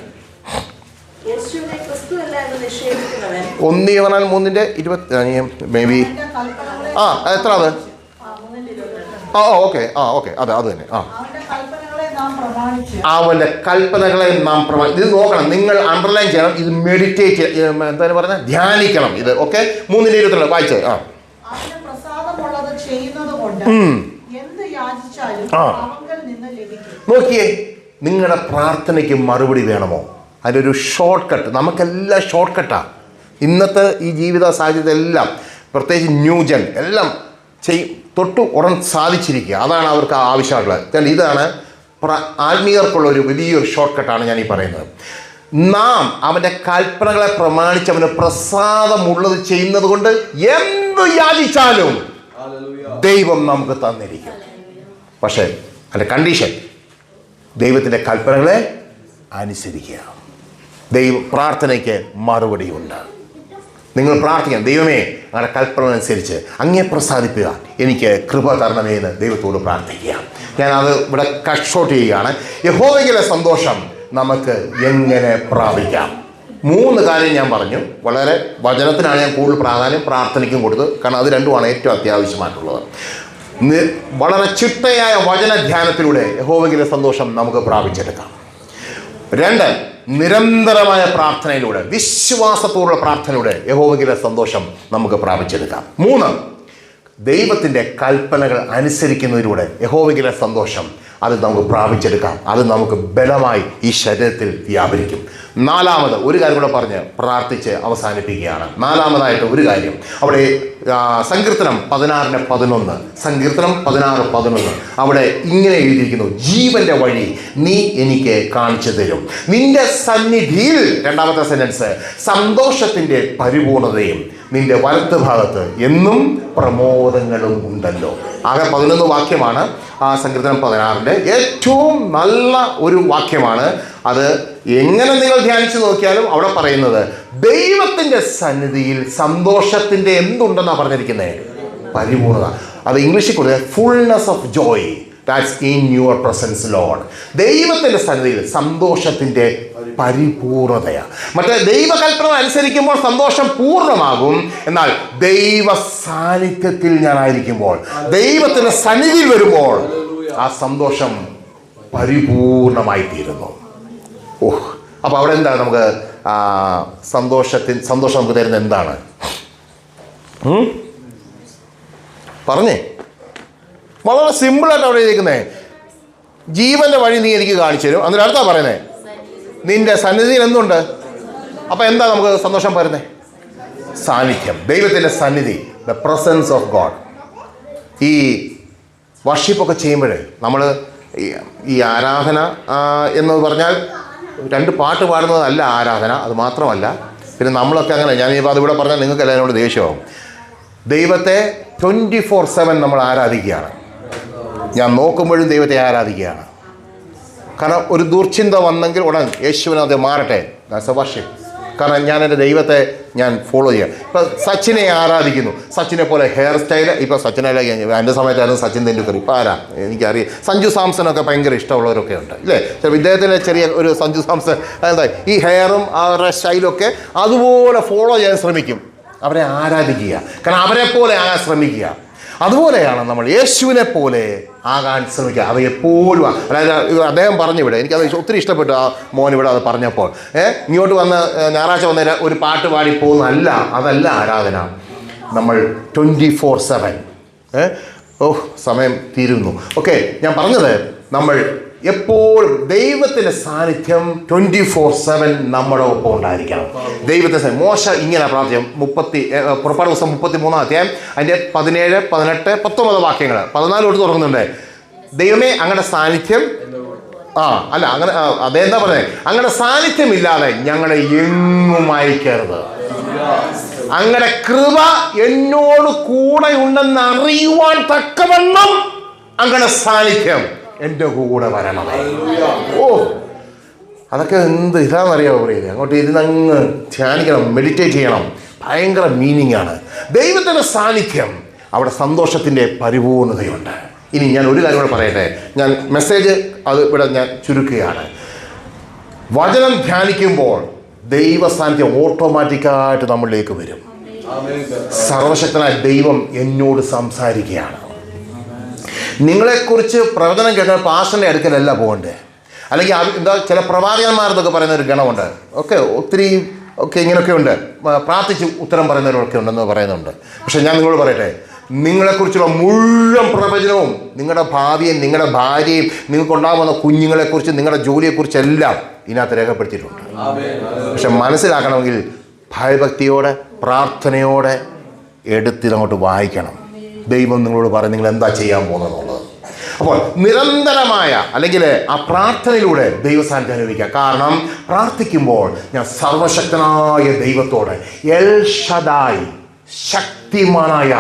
1 യോഹന്നാൻ 3-ന്റെ 20 മേ ബി എത്ര അത്? ഓക്കെ അതെ അത് തന്നെ. അവന്റെ കൽപ്പനകളെ നാം ഇത് നോക്കണം, നിങ്ങൾ അണ്ടർലൈൻ ചെയ്യണം, ഇത് മെഡിറ്റേറ്റ്, എന്താണ് പറഞ്ഞത്, ധ്യാനിക്കണം ഇത്. ഓക്കെ, 3:22 വായിച്ചേ. നോക്കിയേ, നിങ്ങളുടെ പ്രാർത്ഥനയ്ക്ക് മറുപടി വേണമോ? അതിൻ്റെ ഒരു ഷോർട്ട് കട്ട്, നമുക്കെല്ലാം ഷോർട്ട് കട്ടാണ് ഇന്നത്തെ ഈ ജീവിത സാഹചര്യത്തിലെല്ലാം, പ്രത്യേകിച്ച് ന്യൂജൻ എല്ലാം തൊട്ട് ഉടൻ സാധിച്ചിരിക്കുക. അതാണ് അവർക്ക് ആവശ്യമായിട്ടുള്ളത്. ഇതാണ് ആത്മീയർക്കുള്ള ഒരു വലിയൊരു ഷോർട്ട് കട്ടാണ് ഞാൻ ഈ പറയുന്നത്. നാം അവൻ്റെ കൽപ്പനകളെ പ്രമാണിച്ച് അവന് പ്രസാദമുള്ളത് ചെയ്യുന്നത് കൊണ്ട് എന്ത് യാചിച്ചാലും ദൈവം നമുക്ക് തന്നിരിക്കും. പക്ഷേ അതിൻ്റെ കണ്ടീഷൻ, ദൈവത്തിൻ്റെ കൽപ്പനകളെ അനുസരിക്കുക. പ്രാർത്ഥനയ്ക്ക് മറുപടിയുണ്ട്. നിങ്ങൾ പ്രാർത്ഥിക്കണം, ദൈവമേ അങ്ങനെ കൽപ്പന അനുസരിച്ച് അങ്ങേ പ്രസാദിപ്പിക്കുക, എനിക്ക് കൃപ തരണമേ എന്ന് ദൈവത്തോട് പ്രാർത്ഥിക്കുക. ഞാനത് ഇവിടെ കട്ട് ഷോട്ട് ചെയ്യുകയാണ്. യഹോവയിലെ സന്തോഷം നമുക്ക് എങ്ങനെ പ്രാപിക്കാം? 3 കാര്യം ഞാൻ പറഞ്ഞു. വളരെ വചനത്തിനാണ് ഞാൻ കൂടുതൽ പ്രാധാന്യം, പ്രാർത്ഥനയ്ക്കും കൊടുത്ത്, കാരണം അത് രണ്ടുമാണ് ഏറ്റവും അത്യാവശ്യമായിട്ടുള്ളത്. വളരെ ചിട്ടയായ വചന ധ്യാനത്തിലൂടെ യഹോവയിലെ സന്തോഷം നമുക്ക് പ്രാപിച്ചെടുക്കാം. 2, നിരന്തരമായ പ്രാർത്ഥനയിലൂടെ, വിശ്വാസത്തോടുള്ള പ്രാർത്ഥനയിലൂടെ യഹോവയിലെ സന്തോഷം നമുക്ക് പ്രാപിച്ചെടുക്കാം. 3, ദൈവത്തിൻ്റെ കൽപ്പനകൾ അനുസരിക്കുന്നതിലൂടെ യഹോവയിലെ സന്തോഷം അത് നമുക്ക് പ്രാപിച്ചെടുക്കാം. അത് നമുക്ക് ബലമായി ഈ ശരീരത്തിൽ വ്യാപരിക്കും. 4ാമത് ഒരു കാര്യം കൂടെ പറഞ്ഞ് പ്രാർത്ഥിച്ച് അവസാനിപ്പിക്കുകയാണ്. 4ാമതായിട്ട് ഒരു കാര്യം, അവിടെ സങ്കീർത്തനം 16:11 സങ്കീർത്തനം 16:11 അവിടെ ഇങ്ങനെ എഴുതിയിരിക്കുന്നു, ജീവന്റെ വഴി നീ എനിക്ക് കാണിച്ചു തരും, നിന്റെ സന്നിധിയിൽ, 2ാമത്തെ സെന്റൻസ്, സന്തോഷത്തിൻ്റെ പരിപൂർണതയും നിന്റെ വലത്ത് ഭാഗത്ത് എന്നും പ്രമോദങ്ങളും ഉണ്ടല്ലോ. ആകെ 11 വാക്യമാണ് ആ സങ്കീർത്തനം 16-ന്റെ ഏറ്റവും നല്ല ഒരു വാക്യമാണ്. അത് എങ്ങനെ നിങ്ങൾ ധ്യാനിച്ചു നോക്കിയാലും അവിടെ പറയുന്നത് ദൈവത്തിൻ്റെ സന്നിധിയിൽ സന്തോഷത്തിൻ്റെ എന്തുണ്ടെന്നാണ് പറഞ്ഞിരിക്കുന്നത്? പരിപൂർണത. അത് ഇംഗ്ലീഷിൽ കൊടുക്കുക fullness of joy that's in your presence Lord. ദൈവത്തിൻ്റെ സന്നിധിയിൽ സന്തോഷത്തിൻ്റെ പരിപൂർണതയാണ്. മറ്റേ ദൈവകൽപ്പന അനുസരിക്കുമ്പോൾ സന്തോഷം പൂർണ്ണമാകും. എന്നാൽ ദൈവ സാന്നിധ്യത്തിൽ ഞാനായിരിക്കുമ്പോൾ, ദൈവത്തിൻ്റെ സന്നിധിയിൽ വരുമ്പോൾ ആ സന്തോഷം പരിപൂർണമായി തീരുന്നു. ഓഹ്, അപ്പോൾ അവിടെ എന്താണ് നമുക്ക് സന്തോഷം നമുക്ക് തരുന്നത് എന്താണ്? പറഞ്ഞേ. വളരെ സിമ്പിളായിട്ട് അവിടെ ഇരിക്കുന്നത്, ജീവന്റെ വഴി നീ എനിക്ക് കാണിച്ചു തരും. അതിൻ്റെ അടുത്താ പറയുന്നത് നിന്റെ സന്നിധിയിൽ എന്തുണ്ട്? അപ്പം എന്താ നമുക്ക് സന്തോഷം വരുന്നത്? സാന്നിധ്യം, ദൈവത്തിൻ്റെ സന്നിധി, ദ പ്രസൻസ് ഓഫ് ഗോഡ്. ഈ വർഷിപ്പൊക്കെ ചെയ്യുമ്പോൾ നമ്മൾ ഈ ആരാധന എന്ന് പറഞ്ഞാൽ 2 പാട്ട് പാടുന്നതല്ല ആരാധന, അത് മാത്രമല്ല. പിന്നെ നമ്മളൊക്കെ അങ്ങനെ, ഞാനിപ്പോൾ അതിവിടെ പറഞ്ഞാൽ നിങ്ങൾക്ക് എല്ലാവരോട് ദേഷ്യമാവും. ദൈവത്തെ 24/7 നമ്മൾ ആരാധിക്കുകയാണ്. ഞാൻ നോക്കുമ്പോഴും ദൈവത്തെ ആരാധിക്കുകയാണ്. കാരണം ഒരു ദുർചിന്ത വന്നെങ്കിൽ ഉടൻ യേശുവിനെ അത് മാറട്ടെ, ദാറ്റ്സ് എ വർഷിപ്പ്. കാരണം ഞാൻ എൻ്റെ ദൈവത്തെ ഞാൻ ഫോളോ ചെയ്യാം. ഇപ്പോൾ സച്ചിനെ ആരാധിക്കുന്നു, സച്ചിനെ പോലെ ഹെയർ സ്റ്റൈൽ. ഇപ്പോൾ സച്ചിനല്ല, എൻ്റെ സമയത്തായിരുന്നു സച്ചിൻ തെണ്ടുൽക്കർ. ഇപ്പോൾ ആരാ എനിക്കറിയാം. സഞ്ജു സാംസണൊക്കെ ഭയങ്കര ഇഷ്ടമുള്ളവരൊക്കെ ഉണ്ട് ഇല്ലേ? ഇദ്ദേഹത്തിൻ്റെ ചെറിയ ഒരു സഞ്ജു സാംസൺ എന്താ ഈ ഹെയറും അവരുടെ സ്റ്റൈലൊക്കെ അതുപോലെ ഫോളോ ചെയ്യാൻ ശ്രമിക്കും. അവരെ ആരാധിക്കുക, കാരണം അവരെ പോലെ ആകാൻ ശ്രമിക്കുക. അതുപോലെയാണ് നമ്മൾ യേശുവിനെ പോലെ ആകാൻ ശ്രമിക്കുക. അത് എപ്പോഴും, അതായത് അദ്ദേഹം പറഞ്ഞിവിടെ, എനിക്കത് ഒത്തിരി ഇഷ്ടപ്പെട്ടു ആ മോൻ ഇവിടെ അത് പറഞ്ഞപ്പോൾ. ഇങ്ങോട്ട് വന്ന് ഞായറാഴ്ച വന്ന ഒരു പാട്ട് പാടി പോകുന്നതല്ല, അതല്ല ആരാധന. നമ്മൾ 24/7. സമയം തീരുന്നു. ഓക്കെ, ഞാൻ പറഞ്ഞത് നമ്മൾ എപ്പോഴും ദൈവത്തിൻ്റെ സാന്നിധ്യം 24/7 നമ്മുടെ ഒപ്പം ഉണ്ടായിരിക്കണം. ദൈവത്തിൻ്റെ മോശ ഇങ്ങനെ പ്രാർത്ഥിക്കും. പുറപ്പാട് ദിവസം 33-ാം അധ്യായം അതിൻ്റെ 17, 18, 19 വാക്യങ്ങൾ 14 തൊട്ട് തുറക്കുന്നുണ്ട്. ദൈവമേ അങ്ങയുടെ സാന്നിധ്യം അല്ല അങ്ങനെ അതെന്താ പറയുന്നത്? അങ്ങയുടെ സാന്നിധ്യമില്ലാതെ ഞങ്ങളെ എങ്ങും അയക്കരുത്. അങ്ങയുടെ കൃപ എന്നോട് കൂടെ ഉണ്ടെന്ന് അറിയുവാൻ തക്കവണ്ണം അങ്ങയുടെ സാന്നിധ്യം എൻ്റെ കൂടെ വരണമേ. അതൊക്കെ എന്ത് ഇതാണെന്നറിയാമോ പറയുന്നത്? അങ്ങോട്ട് ഇരുന്നങ്ങ് ധ്യാനിക്കണം, മെഡിറ്റേറ്റ് ചെയ്യണം. ഭയങ്കര മീനിങ് ആണ്. ദൈവത്തിൻ്റെ സാന്നിധ്യം, അവിടെ സന്തോഷത്തിൻ്റെ പരിപൂർണതയുണ്ട്. ഇനി ഞാൻ ഒരു കാര്യം കൂടെ പറയട്ടെ. ഞാൻ മെസ്സേജ് അത് ഇവിടെ ഞാൻ ചുരുക്കുകയാണ്. വചനം ധ്യാനിക്കുമ്പോൾ ദൈവ സാന്നിധ്യം ഓട്ടോമാറ്റിക്കായിട്ട് നമ്മളിലേക്ക് വരും. സർവശക്തനായ ദൈവം എന്നോട് സംസാരിക്കുകയാണ്. നിങ്ങളെക്കുറിച്ച് പ്രവചനം കേട്ടാൽ പാസ്റ്ററിൻ്റെ അടുക്കലല്ല പോകണ്ടേ, അല്ലെങ്കിൽ എന്താ ചില പ്രവാചകന്മാരെന്നൊക്കെ പറയുന്ന ഒരു ഗണമുണ്ട്. ഒത്തിരി ഇങ്ങനെയൊക്കെ ഉണ്ട്, പ്രാർത്ഥിച്ച് ഉത്തരം പറയുന്നവരൊക്കെ ഉണ്ടെന്ന് പറയുന്നുണ്ട്. പക്ഷെ ഞാൻ നിങ്ങളോട് പറയട്ടെ, നിങ്ങളെക്കുറിച്ചുള്ള മുഴുവൻ പ്രവചനവും, നിങ്ങളുടെ ഭാവിയും നിങ്ങളുടെ ഭാര്യയും നിങ്ങൾക്കുണ്ടാകുന്ന കുഞ്ഞുങ്ങളെക്കുറിച്ച് നിങ്ങളുടെ ജോലിയെക്കുറിച്ചെല്ലാം ഇതിനകത്ത് രേഖപ്പെടുത്തിയിട്ടുണ്ട്. പക്ഷെ മനസ്സിലാക്കണമെങ്കിൽ ഭയഭക്തിയോടെ പ്രാർത്ഥനയോടെ എടുത്തിതങ്ങോട്ട് വായിക്കണം. ദൈവം നിങ്ങളോട് പറയും നിങ്ങൾ എന്താ ചെയ്യാൻ പോകുന്നതെന്നുള്ളത്. അപ്പോൾ നിരന്തരമായ അല്ലെങ്കിൽ ആ പ്രാർത്ഥനയിലൂടെ ദൈവസാന്നിധ്യം അനുഭവിക്കുക. കാരണം പ്രാർത്ഥിക്കുമ്പോൾ ഞാൻ സർവശക്തനായ ദൈവത്തോട്, എൽ ഷദായ് ശക്തിമാനായ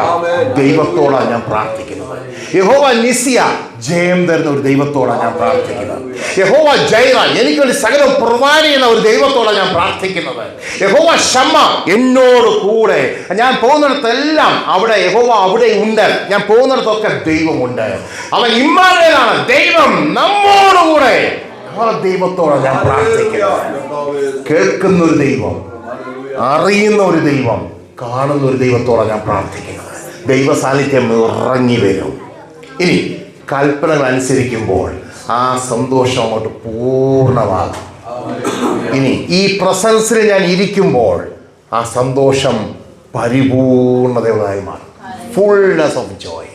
ദൈവത്തോടാണ് ഞാൻ പ്രാർത്ഥിക്കുന്നത്. യഹോവ നിസിയ ജയം തരുന്ന ഒരു ദൈവത്തോടാണ് ഞാൻ പ്രാർത്ഥിക്കുന്നത്. യഹോവ ജൈറ എനിക്ക് വേണ്ടി സകലം പ്രൊവൈഡ് ചെയ്യുന്ന ഒരു ദൈവത്തോടാണ് ഞാൻ പ്രാർത്ഥിക്കുന്നത്. യഹോവ ഷമ്മ എന്നോട് കൂടെ, ഞാൻ പോകുന്നിടത്തെല്ലാം അവിടെ യഹോവ അവിടെ ഉണ്ട്. ഞാൻ പോകുന്നിടത്തൊക്കെ ദൈവമുണ്ട്. അവൻ ഇമ്മാനുവേലാണ്, ദൈവം നമ്മോടുകൂടെ. ആ ദൈവത്തോടാണ് ഞാൻ പ്രാർത്ഥിക്കുന്നത്. കേൾക്കുന്ന ഒരു ദൈവം, അറിയുന്ന ഒരു ദൈവം, കാണുന്ന ഒരു ദൈവത്തോടാണ് ഞാൻ പ്രാർത്ഥിക്കുന്നത്. ദൈവ സാന്നിധ്യം ഇറങ്ങി വരും. ഇനി കൽപ്പനകൾ അനുസരിക്കുമ്പോൾ ആ സന്തോഷം അങ്ങോട്ട് പൂർണ്ണമാകും. ഇനി ഈ പ്രസൻസിൽ ഞാൻ ഇരിക്കുമ്പോൾ ആ സന്തോഷം പരിപൂർണതയുള്ളതായി മാറും. ഫുൾനെസ് ഓഫ് ജോയ്,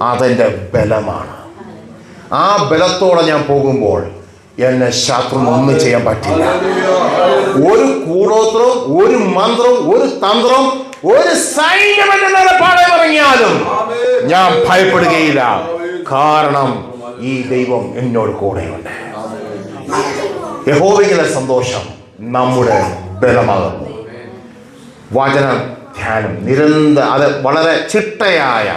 അതെൻ്റെ ബലമാണ്. ആ ബലത്തോടെ ഞാൻ പോകുമ്പോൾ എന്നെ ശത്രുവൊന്നും ചെയ്യാൻ പറ്റില്ല. ഒരു കൂടോത്രവും ഒരു മന്ത്രവും ഒരു തന്ത്രവും ഒരു സൈന്യമെന്ന നിലപാടെ ഇറങ്ങിയാലും ഞാൻ ഭയപ്പെടുകയില്ല. കാരണം ഈ ദൈവം എന്നോട് കൂടെയുണ്ട്. യഹോവയിലെ സന്തോഷം നമ്മുടെ ബലമാകുന്നു. വചന ധ്യാനം നിരന്തരം, അത് വളരെ ചിട്ടയായ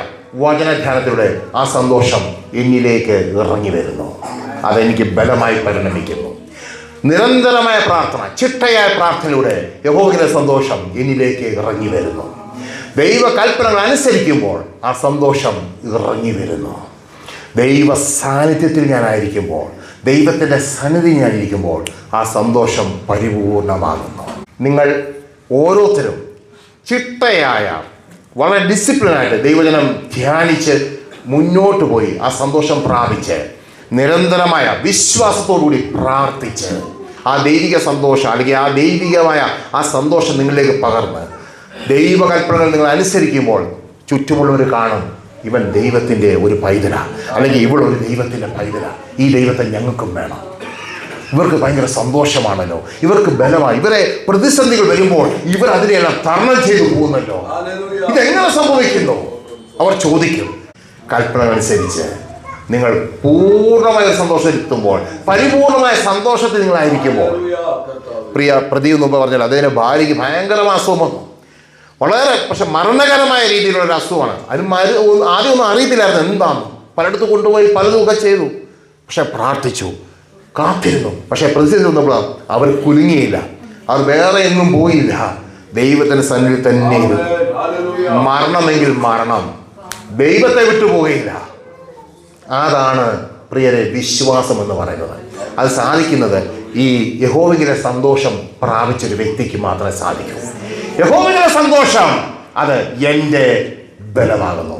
വചനധ്യാനത്തിലൂടെ ആ സന്തോഷം എന്നിലേക്ക് ഇറങ്ങി വരുന്നു. അതെനിക്ക് ബലമായി പരിണമിക്കുന്നു. നിരന്തരമായ പ്രാർത്ഥന, ചിട്ടയായ പ്രാർത്ഥനയിലൂടെ യഹോവയുടെ സന്തോഷം എന്നിലേക്ക് ഇറങ്ങി വരുന്നു. ദൈവ കൽപ്പനകൾ അനുസരിക്കുമ്പോൾ ആ സന്തോഷം ഇറങ്ങി വരുന്നു. ദൈവ സാന്നിധ്യത്തിൽ ഞാനായിരിക്കുമ്പോൾ, ദൈവത്തിൻ്റെ സന്നിധി ഞാനിരിക്കുമ്പോൾ ആ സന്തോഷം പരിപൂർണമാകുന്നു. നിങ്ങൾ ഓരോരുത്തരും ചിട്ടയായ വളരെ ഡിസിപ്ലിനായിട്ട് ദൈവജനം ധ്യാനിച്ച് മുന്നോട്ട് പോയി ആ സന്തോഷം പ്രാപിച്ച് നിരന്തരമായ വിശ്വാസത്തോടുകൂടി പ്രാർത്ഥിച്ച് ആ ദൈവിക സന്തോഷം അല്ലെങ്കിൽ ആ ദൈവികമായ ആ സന്തോഷം നിങ്ങളിലേക്ക് പകർന്ന് ദൈവകൽപ്പനകൾ നിങ്ങൾ അനുസരിക്കുമ്പോൾ ചുറ്റുമുള്ളവർ കാണും, ഇവൻ ദൈവത്തിൻ്റെ ഒരു പൈതലാണ്, അല്ലെങ്കിൽ ഇവളൊരു ദൈവത്തിൻ്റെ പൈതലാണ്, ഈ ദൈവത്തെ ഞങ്ങൾക്കും വേണം. ഇവർക്ക് ഭയങ്കര സന്തോഷമാണല്ലോ, ഇവർക്ക് ബലമാണ്, ഇവരെ പ്രതിസന്ധികൾ വരുമ്പോൾ ഇവർ അതിനെല്ലാം തരണം ചെയ്തു പോകുന്നല്ലോ, ഇതെങ്ങനെ സംഭവിക്കുന്നു അവർ ചോദിക്കും. കൽപ്പന അനുസരിച്ച് നിങ്ങൾ പൂർണ്ണമായ സന്തോഷത്തിലെത്തുമ്പോൾ, പരിപൂർണമായ സന്തോഷത്തിൽ നിങ്ങളായിരിക്കുമ്പോൾ, പ്രിയ പ്രദീപ് മുമ്പ് പറഞ്ഞാൽ അദ്ദേഹത്തിൻ്റെ ഭാര്യയ്ക്ക് ഭയങ്കരമായ അസുഖം വന്നു, വളരെ പക്ഷെ മരണകരമായ രീതിയിലുള്ള ഒരു അസുഖമാണ്. അതിന് ആദ്യമൊന്നും അറിയത്തില്ലായിരുന്നു എന്താണ്, പലയിടത്ത് കൊണ്ടുപോയി പലതുമൊക്കെ ചെയ്തു, പക്ഷെ പ്രാർത്ഥിച്ചു, കാത്തിരുന്നു. പക്ഷെ പ്രതിസന്ധി വന്നപ്പോൾ അവർ കുലുങ്ങിയില്ല, അവർ വേറെ എങ്ങും പോയില്ല, ദൈവത്തിൻ്റെ സന്നിധിയിൽ തന്നെ ഇരുന്നു. മരണമെങ്കിൽ മരണം, ദൈവത്തെ വിട്ടുപോകയില്ല. അതാണ് പ്രിയരെ വിശ്വാസം എന്ന് പറയുന്നത്. അത് സാധിക്കുന്നത് ഈ യഹോവയുടെ സന്തോഷം പ്രാപിച്ചൊരു വ്യക്തിക്ക് മാത്രമേ സാധിക്കൂ. യഹോവയുടെ സന്തോഷം അത് എൻ്റെ ബലമാകുന്നു.